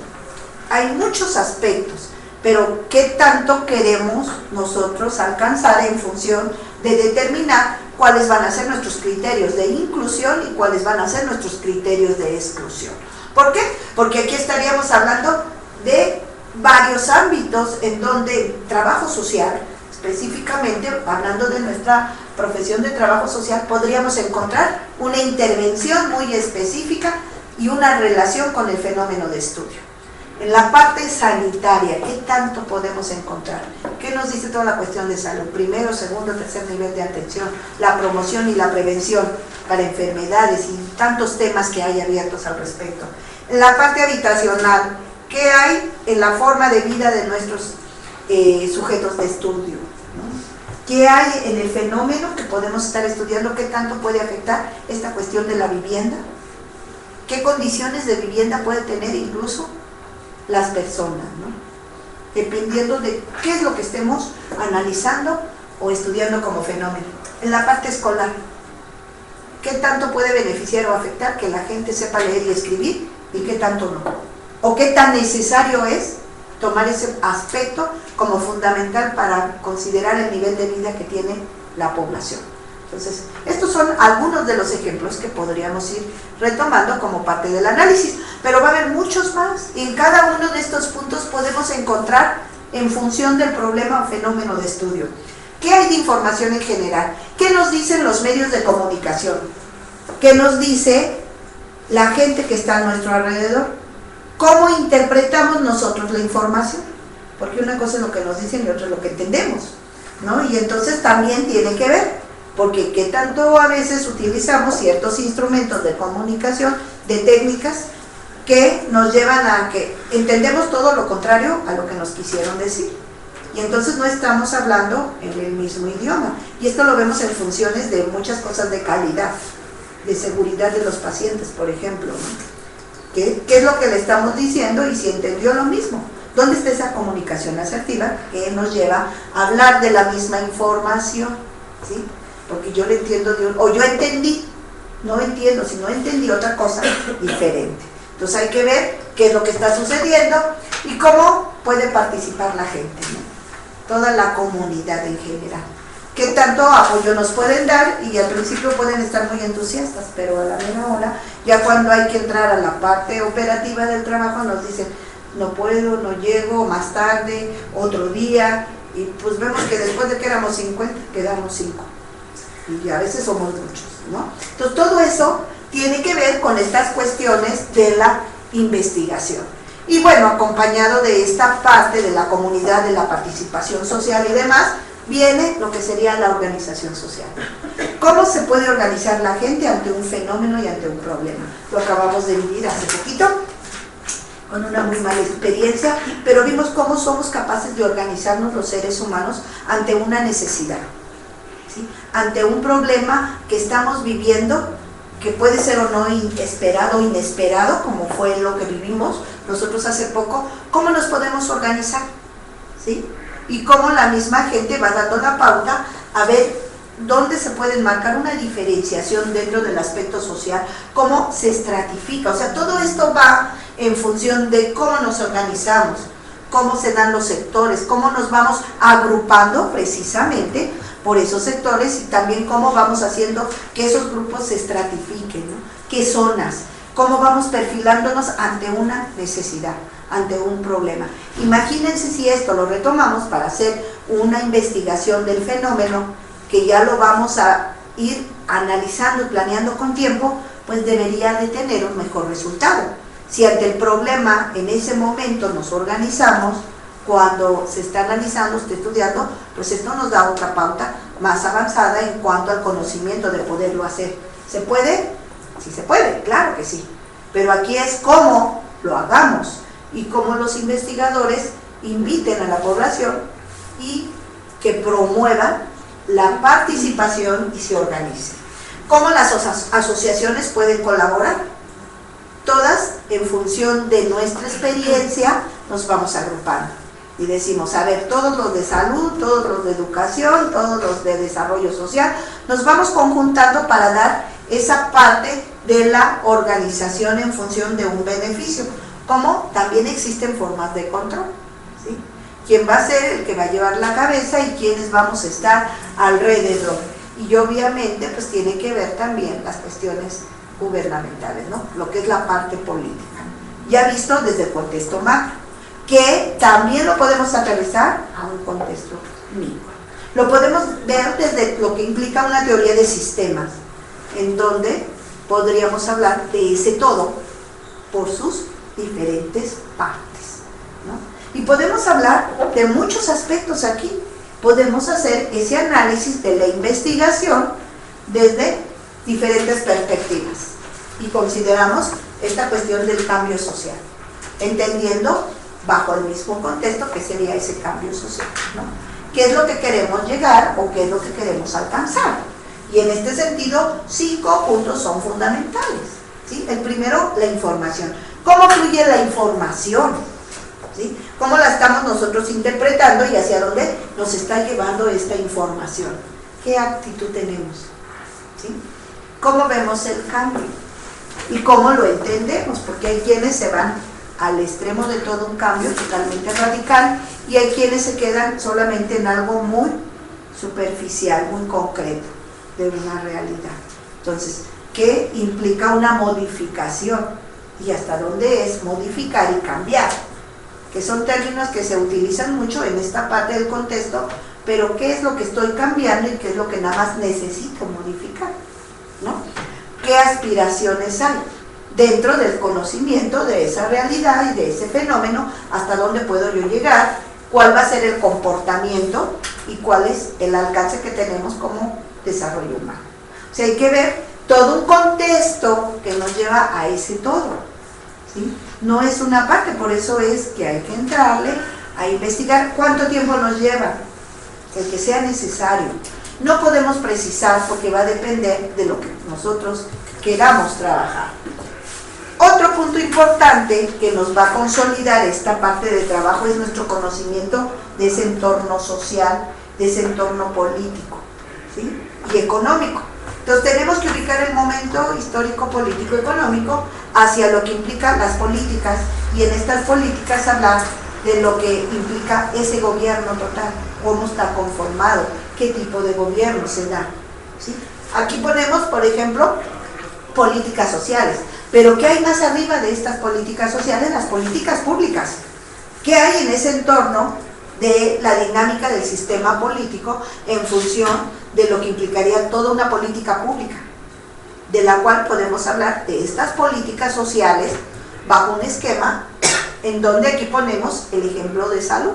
hay muchos aspectos, pero ¿qué tanto queremos nosotros alcanzar en función de determinar cuáles van a ser nuestros criterios de inclusión y cuáles van a ser nuestros criterios de exclusión? ¿Por qué? Porque aquí estaríamos hablando de varios ámbitos en donde trabajo social, específicamente hablando de nuestra profesión de trabajo social, podríamos encontrar una intervención muy específica y una relación con el fenómeno de estudio. En la parte sanitaria, ¿qué tanto podemos encontrar? ¿Qué nos dice toda la cuestión de salud? Primero, segundo, tercer nivel de atención, la promoción y la prevención para enfermedades y tantos temas que hay abiertos al respecto. En la parte habitacional, ¿qué hay en la forma de vida de nuestros sujetos de estudio? ¿No? ¿Qué hay en el fenómeno que podemos estar estudiando? ¿Qué tanto puede afectar esta cuestión de la vivienda? ¿Qué condiciones de vivienda puede tener incluso las personas, ¿no? Dependiendo de qué es lo que estemos analizando o estudiando como fenómeno. En la parte escolar, ¿qué tanto puede beneficiar o afectar que la gente sepa leer y escribir y qué tanto no? ¿O qué tan necesario es tomar ese aspecto como fundamental para considerar el nivel de vida que tiene la población? Entonces, estos son algunos de los ejemplos que podríamos ir retomando como parte del análisis, pero va a haber muchos más, y en cada uno de estos puntos podemos encontrar en función del problema o fenómeno de estudio. ¿Qué hay de información en general? ¿Qué nos dicen los medios de comunicación? ¿Qué nos dice la gente que está a nuestro alrededor? ¿Cómo interpretamos nosotros la información? Porque una cosa es lo que nos dicen y otra es lo que entendemos, ¿no? Y entonces también tiene que ver, porque qué tanto a veces utilizamos ciertos instrumentos de comunicación, de técnicas, que nos llevan a que entendemos todo lo contrario a lo que nos quisieron decir. Y entonces no estamos hablando en el mismo idioma. Y esto lo vemos en funciones de muchas cosas de calidad, de seguridad de los pacientes, por ejemplo, ¿no? ¿Qué es lo que le estamos diciendo y si entendió lo mismo? ¿Dónde está esa comunicación asertiva que nos lleva a hablar de la misma información? ¿Sí? Porque yo le entiendo o yo entendí, no entiendo, si no entendí otra cosa diferente. Entonces hay que ver qué es lo que está sucediendo y cómo puede participar la gente, ¿no? Toda la comunidad en general. Qué tanto apoyo nos pueden dar, y al principio pueden estar muy entusiastas, pero a la mera hora, ya cuando hay que entrar a la parte operativa del trabajo, nos dicen, no puedo, no llego, más tarde, otro día, y pues vemos que después de que éramos 50, quedamos 5. Y a veces somos muchos, ¿no? Entonces todo eso tiene que ver con estas cuestiones de la investigación. Y bueno, acompañado de esta parte de la comunidad, de la participación social y demás, viene lo que sería la organización social. ¿Cómo se puede organizar la gente ante un fenómeno y ante un problema? Lo acabamos de vivir hace poquito, con una muy mala experiencia, pero vimos cómo somos capaces de organizarnos los seres humanos ante una necesidad, ¿sí? Ante un problema que estamos viviendo, que puede ser o no esperado o inesperado, como fue lo que vivimos nosotros hace poco. ¿Cómo nos podemos organizar? ¿Sí? Y cómo la misma gente va dando la pauta a ver dónde se puede marcar una diferenciación dentro del aspecto social, cómo se estratifica. O sea, todo esto va en función de cómo nos organizamos, cómo se dan los sectores, cómo nos vamos agrupando precisamente por esos sectores, y también cómo vamos haciendo que esos grupos se estratifiquen, ¿no? ¿Qué zonas? ¿Cómo vamos perfilándonos ante una necesidad, ante un problema? Imagínense si esto lo retomamos para hacer una investigación del fenómeno, que ya lo vamos a ir analizando y planeando con tiempo, pues debería de tener un mejor resultado. Si ante el problema en ese momento nos organizamos, cuando se está analizando, está estudiando, pues esto nos da otra pauta más avanzada en cuanto al conocimiento de poderlo hacer. ¿Se puede? Sí se puede, claro que sí. Pero aquí es cómo lo hagamos y cómo los investigadores inviten a la población y que promuevan la participación y se organicen. ¿Cómo las asociaciones pueden colaborar? Todas en función de nuestra experiencia nos vamos agrupando. Y decimos, a ver, todos los de salud, todos los de educación, todos los de desarrollo social, nos vamos conjuntando para dar esa parte de la organización en función de un beneficio. Como también existen formas de control, ¿sí? ¿Quién va a ser el que va a llevar la cabeza y quiénes vamos a estar alrededor? Y obviamente pues tiene que ver también las cuestiones gubernamentales, ¿no? Lo que es la parte política. Ya visto desde el contexto macro, que también lo podemos aterrizar a un contexto micro. Lo podemos ver desde lo que implica una teoría de sistemas, en donde podríamos hablar de ese todo por sus diferentes partes, ¿no? Y podemos hablar de muchos aspectos aquí. Podemos hacer ese análisis de la investigación desde diferentes perspectivas y consideramos esta cuestión del cambio social, entendiendo bajo el mismo contexto que sería ese cambio social, ¿no? ¿Qué es lo que queremos llegar o qué es lo que queremos alcanzar? Y en este sentido, 5 puntos son fundamentales, ¿sí? El primero, la información. ¿Cómo fluye la información? ¿Sí? ¿Cómo la estamos nosotros interpretando y hacia dónde nos está llevando esta información? ¿Qué actitud tenemos? ¿Sí? ¿Cómo vemos el cambio? ¿Y cómo lo entendemos? Porque hay quienes se van al extremo de todo un cambio totalmente radical y hay quienes se quedan solamente en algo muy superficial, muy concreto. de una realidad. Entonces, ¿qué implica una modificación? Y hasta dónde es modificar y cambiar, que son términos que se utilizan mucho en esta parte del contexto, pero ¿qué es lo que estoy cambiando y qué es lo que nada más necesito modificar? ¿No? ¿Qué aspiraciones hay dentro del conocimiento de esa realidad y de ese fenómeno? ¿Hasta dónde puedo yo llegar? ¿Cuál va a ser el comportamiento? ¿Y cuál es el alcance que tenemos como desarrollo humano? O sea, hay que ver todo un contexto que nos lleva a ese todo, ¿sí? No es una parte, por eso es que hay que entrarle a investigar. ¿Cuánto tiempo nos lleva? El que sea necesario. No podemos precisar porque va a depender de lo que nosotros queramos trabajar. Otro punto importante que nos va a consolidar esta parte de trabajo es nuestro conocimiento de ese entorno social, de ese entorno político, ¿sí? Y económico. Entonces tenemos que ubicar el momento histórico, político, económico hacia lo que implican las políticas, y en estas políticas hablar de lo que implica ese gobierno total, cómo está conformado, qué tipo de gobierno se da, ¿sí? Aquí ponemos, por ejemplo, políticas sociales, pero ¿qué hay más arriba de estas políticas sociales? Las políticas públicas. ¿Qué hay en ese entorno de la dinámica del sistema político en función de lo que implicaría toda una política pública, de la cual podemos hablar de estas políticas sociales bajo un esquema en donde aquí ponemos el ejemplo de salud,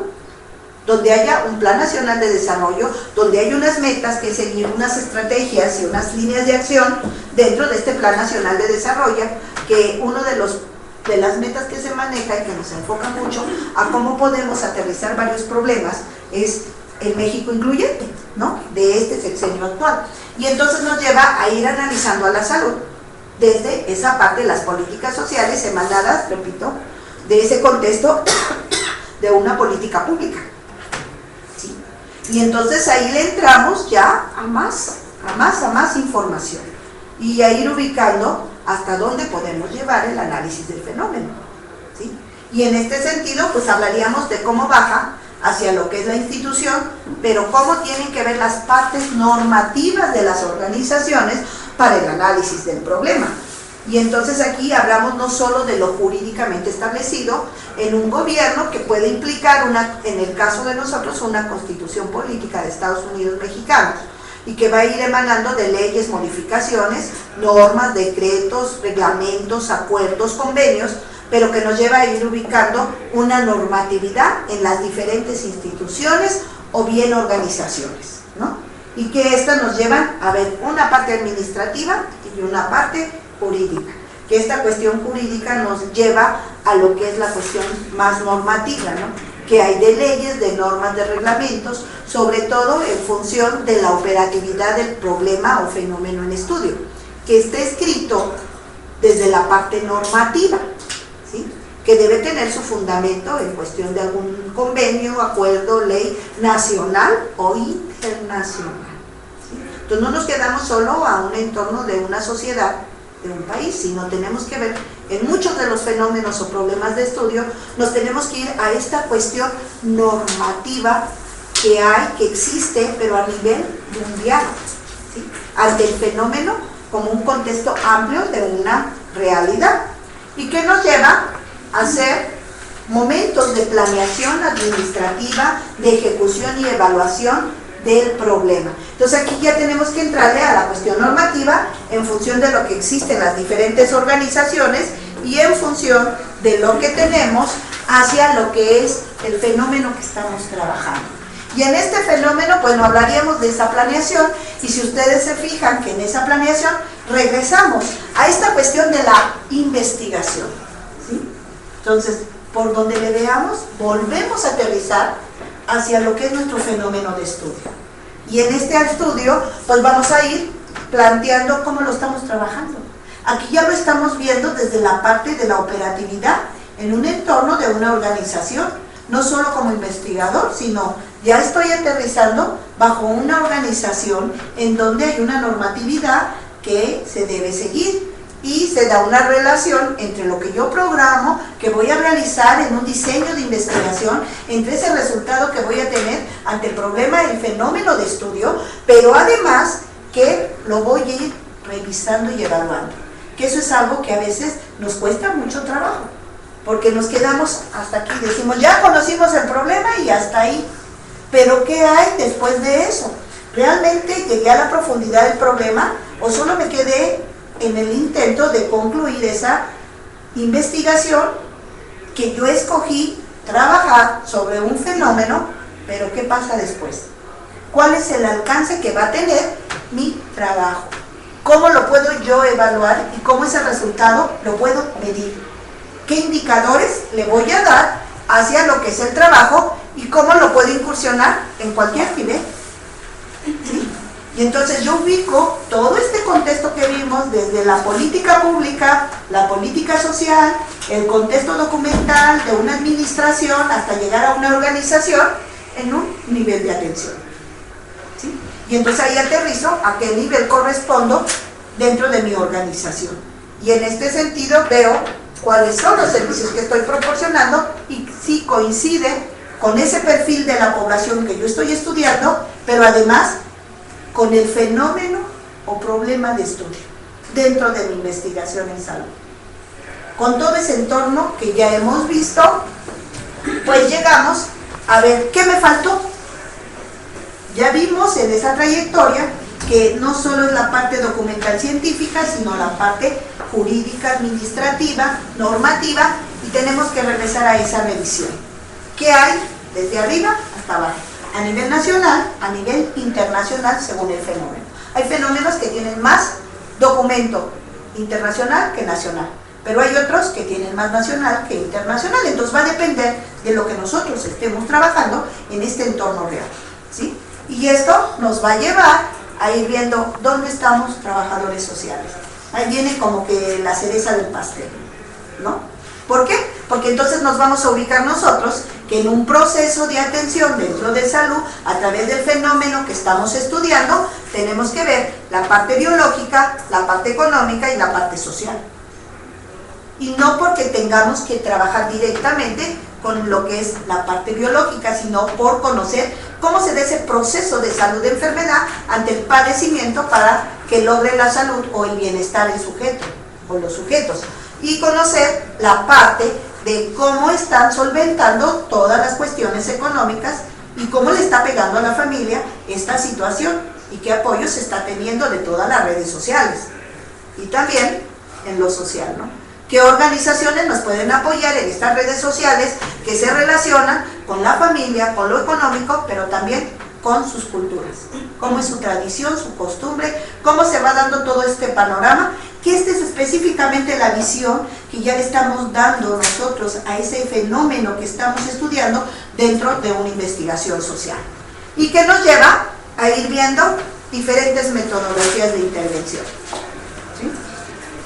donde haya un plan nacional de desarrollo, donde hay unas metas que seguir, unas estrategias y unas líneas de acción dentro de este plan nacional de desarrollo, que uno de las metas que se maneja y que nos enfoca mucho a cómo podemos aterrizar varios problemas es el México incluyente, ¿no? De este sexenio actual. Y entonces nos lleva a ir analizando a la salud desde esa parte de las políticas sociales emanadas, repito, de ese contexto de una política pública, ¿sí? Y entonces ahí le entramos ya a más información y a ir ubicando hasta dónde podemos llevar el análisis del fenómeno, ¿sí? Y en este sentido, pues hablaríamos de cómo baja hacia lo que es la institución, pero cómo tienen que ver las partes normativas de las organizaciones para el análisis del problema. Y entonces aquí hablamos no solo de lo jurídicamente establecido en un gobierno, que puede implicar, en el caso de nosotros, una constitución política de Estados Unidos mexicanos, y que va a ir emanando de leyes, modificaciones, normas, decretos, reglamentos, acuerdos, convenios, pero que nos lleva a ir ubicando una normatividad en las diferentes instituciones o bien organizaciones, ¿no? Y que estas nos llevan a ver una parte administrativa y una parte jurídica, que esta cuestión jurídica nos lleva a lo que es la cuestión más normativa, ¿no? Que hay de leyes, de normas, de reglamentos, sobre todo en función de la operatividad del problema o fenómeno en estudio, que esté escrito desde la parte normativa, ¿sí? Que debe tener su fundamento en cuestión de algún convenio, acuerdo, ley nacional o internacional, ¿sí? Entonces no nos quedamos solo a un entorno de una sociedad, de un país, sino tenemos que ver en muchos de los fenómenos o problemas de estudio, nos tenemos que ir a esta cuestión normativa que hay, que existe, pero a nivel mundial, ¿sí? Ante el fenómeno como un contexto amplio de una realidad, y que nos lleva a hacer momentos de planeación administrativa, de ejecución y evaluación del problema. Entonces aquí ya tenemos que entrarle a la cuestión normativa en función de lo que existen las diferentes organizaciones y en función de lo que tenemos hacia lo que es el fenómeno que estamos trabajando. Y en este fenómeno, pues no hablaríamos de esa planeación, y si ustedes se fijan que en esa planeación regresamos a esta cuestión de la investigación, ¿sí? Entonces, por donde le veamos, volvemos a aterrizar hacia lo que es nuestro fenómeno de estudio. Y en este estudio, pues vamos a ir planteando cómo lo estamos trabajando. Aquí ya lo estamos viendo desde la parte de la operatividad en un entorno de una organización, no solo como investigador, sino ya estoy aterrizando bajo una organización en donde hay una normatividad que se debe seguir, y se da una relación entre lo que yo programo, que voy a realizar en un diseño de investigación, entre ese resultado que voy a tener ante el problema, el fenómeno de estudio, pero además que lo voy a ir revisando y evaluando. Que eso es algo que a veces nos cuesta mucho trabajo, porque nos quedamos hasta aquí, decimos, ya conocimos el problema y hasta ahí. Pero ¿qué hay después de eso? ¿Realmente llegué a la profundidad del problema o solo me quedé en el intento de concluir esa investigación que yo escogí trabajar sobre un fenómeno, pero ¿qué pasa después? ¿Cuál es el alcance que va a tener mi trabajo? ¿Cómo lo puedo yo evaluar y cómo ese resultado lo puedo medir? ¿Qué indicadores le voy a dar hacia lo que es el trabajo y cómo lo puedo incursionar en cualquier nivel? ¿Sí? Y entonces yo ubico todo este contexto que vimos desde la política pública, la política social, el contexto documental de una administración hasta llegar a una organización en un nivel de atención. ¿Sí? Y entonces ahí aterrizo a qué nivel correspondo dentro de mi organización. Y en este sentido veo cuáles son los servicios que estoy proporcionando y si coincide con ese perfil de la población que yo estoy estudiando, pero además con el fenómeno o problema de estudio dentro de mi investigación en salud. Con todo ese entorno que ya hemos visto, pues llegamos a ver qué me faltó. Ya vimos en esa trayectoria que no solo es la parte documental científica, sino la parte jurídica, administrativa, normativa, y tenemos que regresar a esa revisión. ¿Qué hay desde arriba hasta abajo? A nivel nacional, a nivel internacional, según el fenómeno. Hay fenómenos que tienen más documento internacional que nacional, pero hay otros que tienen más nacional que internacional. Entonces va a depender de lo que nosotros estemos trabajando en este entorno real, ¿sí? Y esto nos va a llevar a ir viendo dónde estamos trabajadores sociales. Ahí viene como que la cereza del pastel, ¿no? ¿Por qué? Porque entonces nos vamos a ubicar nosotros que en un proceso de atención dentro de salud, a través del fenómeno que estamos estudiando, tenemos que ver la parte biológica, la parte económica y la parte social. Y no porque tengamos que trabajar directamente con lo que es la parte biológica, sino por conocer cómo se da ese proceso de salud de enfermedad ante el padecimiento para que logre la salud o el bienestar del sujeto o los sujetos. Y conocer la parte de cómo están solventando todas las cuestiones económicas y cómo le está pegando a la familia esta situación y qué apoyo se está teniendo de todas las redes sociales y también en lo social, ¿no? ¿Qué organizaciones nos pueden apoyar en estas redes sociales que se relacionan con la familia, con lo económico, pero también con sus culturas? ¿Cómo es su tradición, su costumbre? ¿Cómo se va dando todo este panorama? Que esta es específicamente la visión que ya le estamos dando nosotros a ese fenómeno que estamos estudiando dentro de una investigación social. Y que nos lleva a ir viendo diferentes metodologías de intervención. ¿Sí?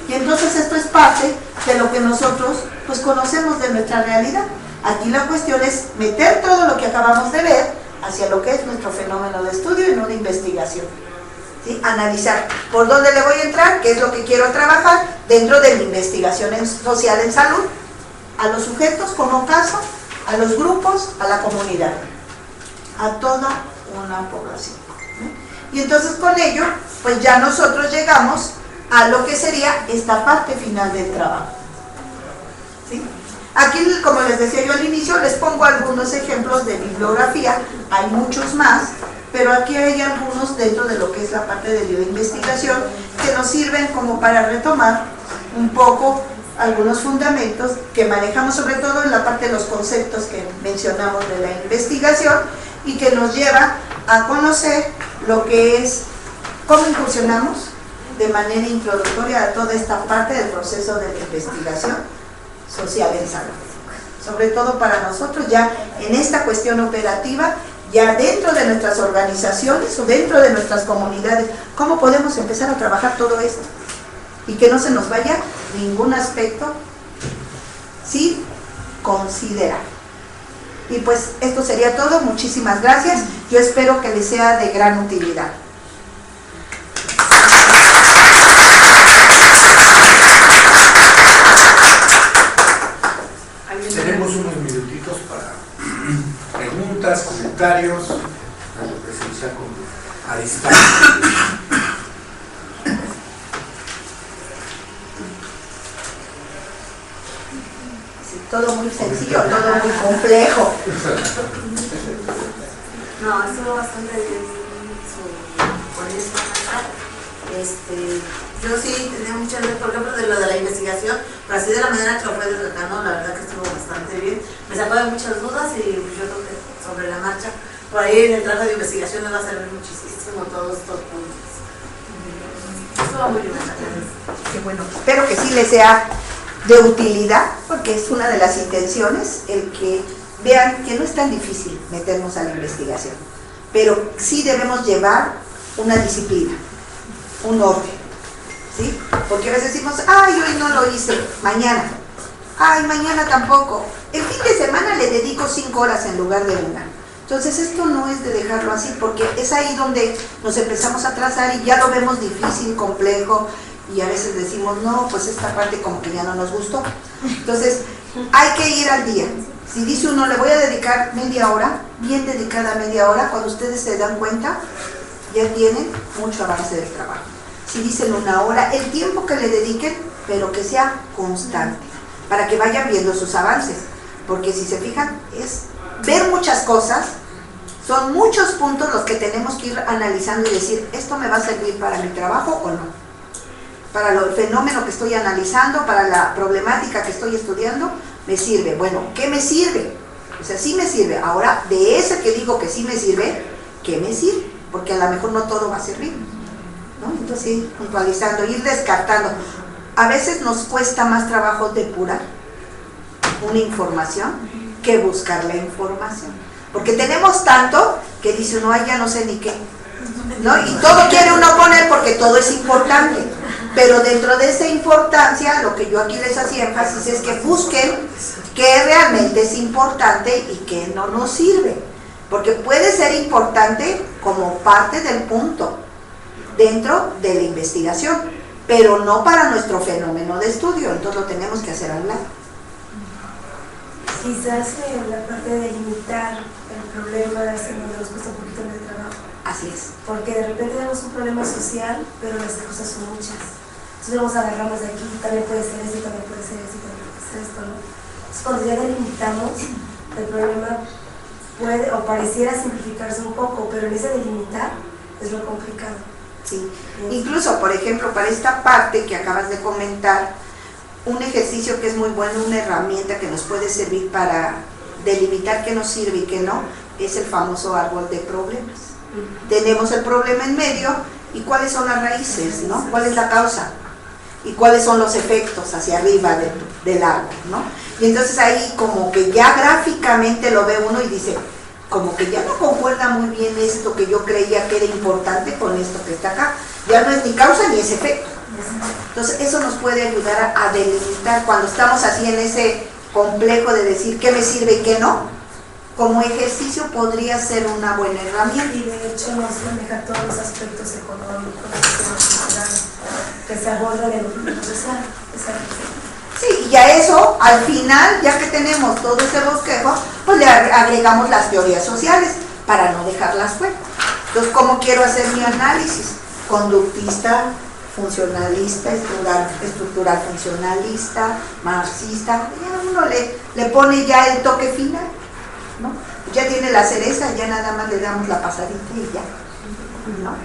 Y entonces esto es parte de lo que nosotros pues conocemos de nuestra realidad. Aquí la cuestión es meter todo lo que acabamos de ver hacia lo que es nuestro fenómeno de estudio en una investigación. ¿Sí? Analizar por dónde le voy a entrar, qué es lo que quiero trabajar dentro de mi investigación social en salud, a los sujetos como caso, a los grupos, a la comunidad, a toda una población. Y entonces con ello, pues ya nosotros llegamos a lo que sería esta parte final del trabajo. ¿Sí? Aquí, como les decía yo al inicio, les pongo algunos ejemplos de bibliografía, hay muchos más, pero aquí hay algunos dentro de lo que es la parte de bioinvestigación que nos sirven como para retomar un poco algunos fundamentos que manejamos, sobre todo en la parte de los conceptos que mencionamos de la investigación y que nos lleva a conocer lo que es cómo incursionamos de manera introductoria a toda esta parte del proceso de la investigación social en salud. Sobre todo para nosotros ya en esta cuestión operativa, ya dentro de nuestras organizaciones o dentro de nuestras comunidades, cómo podemos empezar a trabajar todo esto y que no se nos vaya ningún aspecto sin considerar. Y pues esto sería todo, muchísimas gracias, yo espero que les sea de gran utilidad. Tenemos unos minutitos para preguntas, comentarios, tanto presencial como a distancia. todo muy sencillo, todo muy complejo. No, estuvo bastante bien su ponencia. Yo sí tenía muchas dudas, por ejemplo, de lo de la investigación, pero así de la manera que lo fue desgranando, la verdad que estuvo bastante bien. Me sacó de muchas dudas y yo creo que sobre la marcha, por ahí en el trabajo de investigación nos va a servir muchísimo todos estos puntos. Estuvo muy bien, gracias. Qué bueno, espero que sí les sea de utilidad, porque es una de las intenciones, el que vean que no es tan difícil meternos a la investigación, pero sí debemos llevar una disciplina, un orden, ¿sí? Porque a veces decimos, ay, hoy no lo hice, mañana, ay, mañana tampoco, el fin de semana le dedico 5 horas en lugar de 1. Entonces esto no es de dejarlo así, porque es ahí donde nos empezamos a trazar y ya lo vemos difícil, complejo, y a veces decimos, no, pues esta parte como que ya no nos gustó. Entonces hay que ir al día. Si dice uno, le voy a dedicar media hora, bien dedicada media hora, cuando ustedes se dan cuenta, ya tienen mucho avance del trabajo. Si dicen 1 hora, el tiempo que le dediquen, pero que sea constante, para que vayan viendo sus avances. Porque si se fijan, es ver muchas cosas, son muchos puntos los que tenemos que ir analizando y decir, ¿esto me va a servir para mi trabajo o no? Para el fenómeno que estoy analizando, para la problemática que estoy estudiando, me sirve. Bueno, ¿qué me sirve? O sea, sí me sirve. Ahora, de ese que digo que sí me sirve, ¿qué me sirve? Porque a lo mejor no todo va a servir, ¿no? Entonces, ir puntualizando, ir descartando. A veces nos cuesta más trabajo depurar una información que buscar la información. Porque tenemos tanto que dice uno, ay, ya no sé ni qué, ¿no? Y todo quiere uno poner porque todo es importante. Pero dentro de esa importancia, lo que yo aquí les hacía énfasis es que busquen qué realmente es importante y qué no nos sirve. Porque puede ser importante como parte del punto dentro de la investigación, pero no para nuestro fenómeno de estudio, entonces lo tenemos que hacer a un lado. Quizás la parte de limitar el problema es en donde nos cuesta un poquito en el trabajo. Así es. Porque de repente tenemos un problema social, pero las cosas son muchas. Entonces vamos a agarrarnos de aquí, también puede ser esto, también puede ser esto, también puede ser esto, ¿no? Entonces cuando ya delimitamos, el problema puede o pareciera simplificarse un poco, pero en ese delimitar es lo complicado. Sí. Incluso, por ejemplo, para esta parte que acabas de comentar, un ejercicio que es muy bueno, una herramienta que nos puede servir para delimitar qué nos sirve y qué no, es el famoso árbol de problemas. Tenemos el problema en medio y cuáles son las raíces, ¿no? ¿Cuál es la causa? Y cuáles son los efectos hacia arriba del árbol, ¿no? Y entonces ahí como que ya gráficamente lo ve uno y dice, como que ya no concuerda muy bien esto que yo creía que era importante con esto que está acá. Ya no es ni causa ni es efecto. Entonces eso nos puede ayudar a delimitar cuando estamos así en ese complejo de decir qué me sirve y qué no. Como ejercicio podría ser una buena herramienta. Y de hecho nos maneja todos los aspectos económicos, que se abordan en lo social. Sí, y a eso, al final, ya que tenemos todo ese bosquejo, pues le agregamos las teorías sociales para no dejarlas fuera. Entonces, ¿cómo quiero hacer mi análisis? Conductista, funcionalista, estructural funcionalista, marxista, ya uno le pone ya el toque final, ¿no? Ya tiene la cereza, ya nada más le damos la pasadita y ya, ¿no?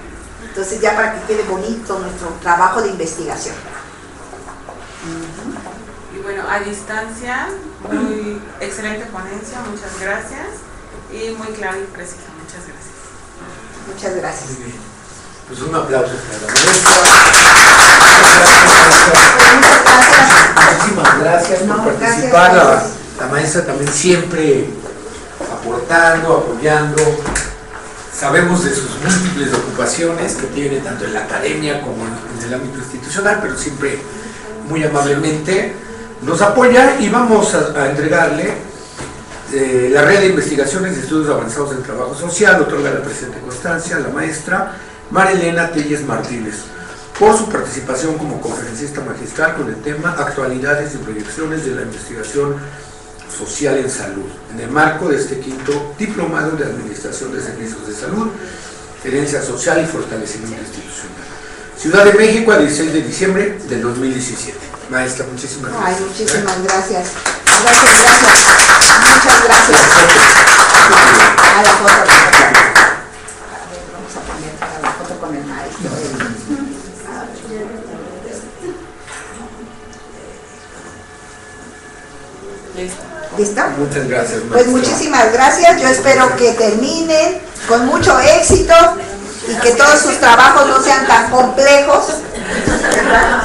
Entonces ya para que quede bonito nuestro trabajo de investigación. Y bueno, a distancia, muy excelente ponencia, muchas gracias, y muy claro y preciso, muchas gracias. Muchas gracias. Muy bien. Pues un aplauso para la maestra. Muchísimas gracias por participar. Gracias. La maestra también siempre aportando, apoyando. Sabemos de sus múltiples ocupaciones que tiene tanto en la academia como en el ámbito institucional, pero siempre muy amablemente nos apoya y vamos a entregarle la red de investigaciones y estudios avanzados en trabajo social, otorga la presente constancia a la maestra María Elena Telles Martínez por su participación como conferencista magistral con el tema Actualidades y proyecciones de la investigación social en salud, en el marco de este 5º Diplomado de Administración de Servicios de Salud, Herencia Social y Fortalecimiento Institucional. Ciudad de México, a 16 de diciembre del 2017. Maestra, muchísimas Ay, gracias. muchísimas gracias. Gracias. Muchas gracias. A la foto. A ver, vamos a poner para la foto con el maestro. ¿Listo? Muchas gracias, maestra. Pues muchísimas gracias. Yo espero que terminen con mucho éxito y que todos sus trabajos no sean tan complejos, ¿verdad?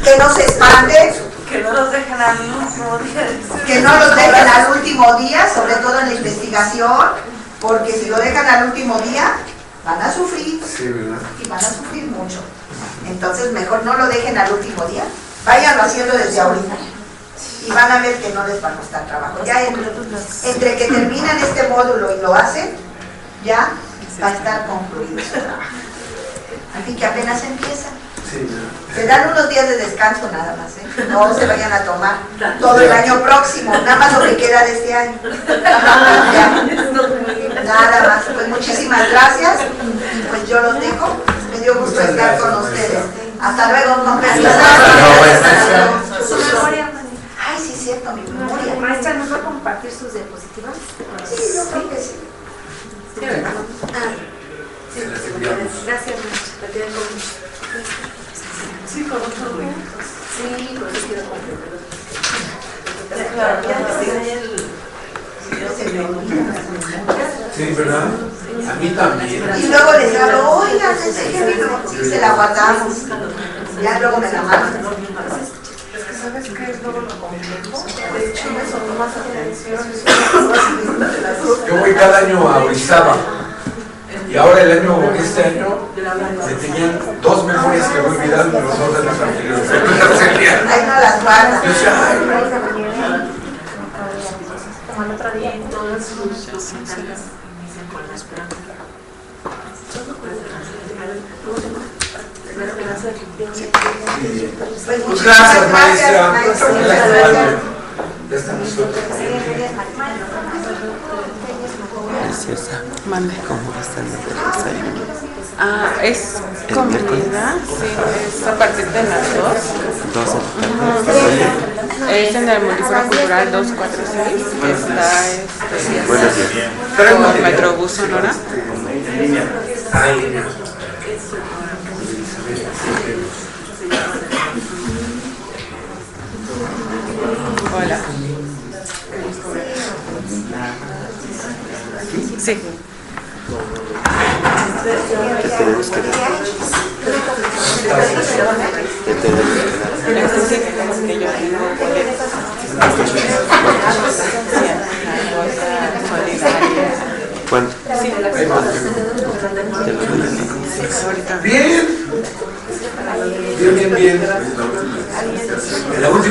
Que no se espanten. Que no los dejen al último día. Que no los dejen al último día, sobre todo en la investigación, porque si lo dejan al último día, van a sufrir, Sí, ¿verdad? y van a sufrir mucho. Entonces, mejor no lo dejen al último día, váyanlo haciendo desde ahorita. Y van a ver que no les va a costar trabajo. Ya entre que terminan este módulo y lo hacen, ya va a estar concluido su trabajo. Así que apenas empieza. Sí, ¿verdad? Se dan unos días de descanso nada más, ¿eh? No se vayan a tomar todo el año próximo, nada más lo que queda de este año. Ya. Nada más. Pues muchísimas gracias. Pues yo los dejo. Me dio gusto Muchas estar con gracias, ustedes. maestra. Hasta luego, con permiso. luego. Su memoria, Ay, sí, es cierto, mi memoria. maestra, ¿nos va a compartir sus diapositivas? Sí, yo creo que sí. Se las enviamos. Gracias, maestra. Sí, con otro ruido. Sí, por eso quiero completar. Sí, ¿verdad? A mí también. Y luego les hablo, oigan, enséñenme. Sí, se la guardamos. Ya luego me la mandan. Es que ¿sabes qué es luego lo complejo? De hecho, me sonó más atención. Yo voy cada año a Orizaba. Y ahora este año, me tenían 2 memorias que voy olvidando los órdenes anteriores. Ahí no las guardan. Yo decía, ay, Como el otro día. Todas sus cargas inician con la esperanza. Pues gracias, maestra. maestro. Muchas Gracias, gracias. padre. Ya estamos Preciosa. Mande. ¿Cómo están los ahí? Ah, es ¿El comida, sí, es a partir de las 2. 12. Es en el Multiforo Cultural 246, que está Buenos días. por Metrobús Sonora. Ay, Hola. Sí. ¿Qué tenemos que dar? ¿Qué tenemos que dar? Sí, que yo tengo boletos. Solidaria. ¿Cuánto? Sí, Te lo doy a ti. ahorita. bien. Bien. La última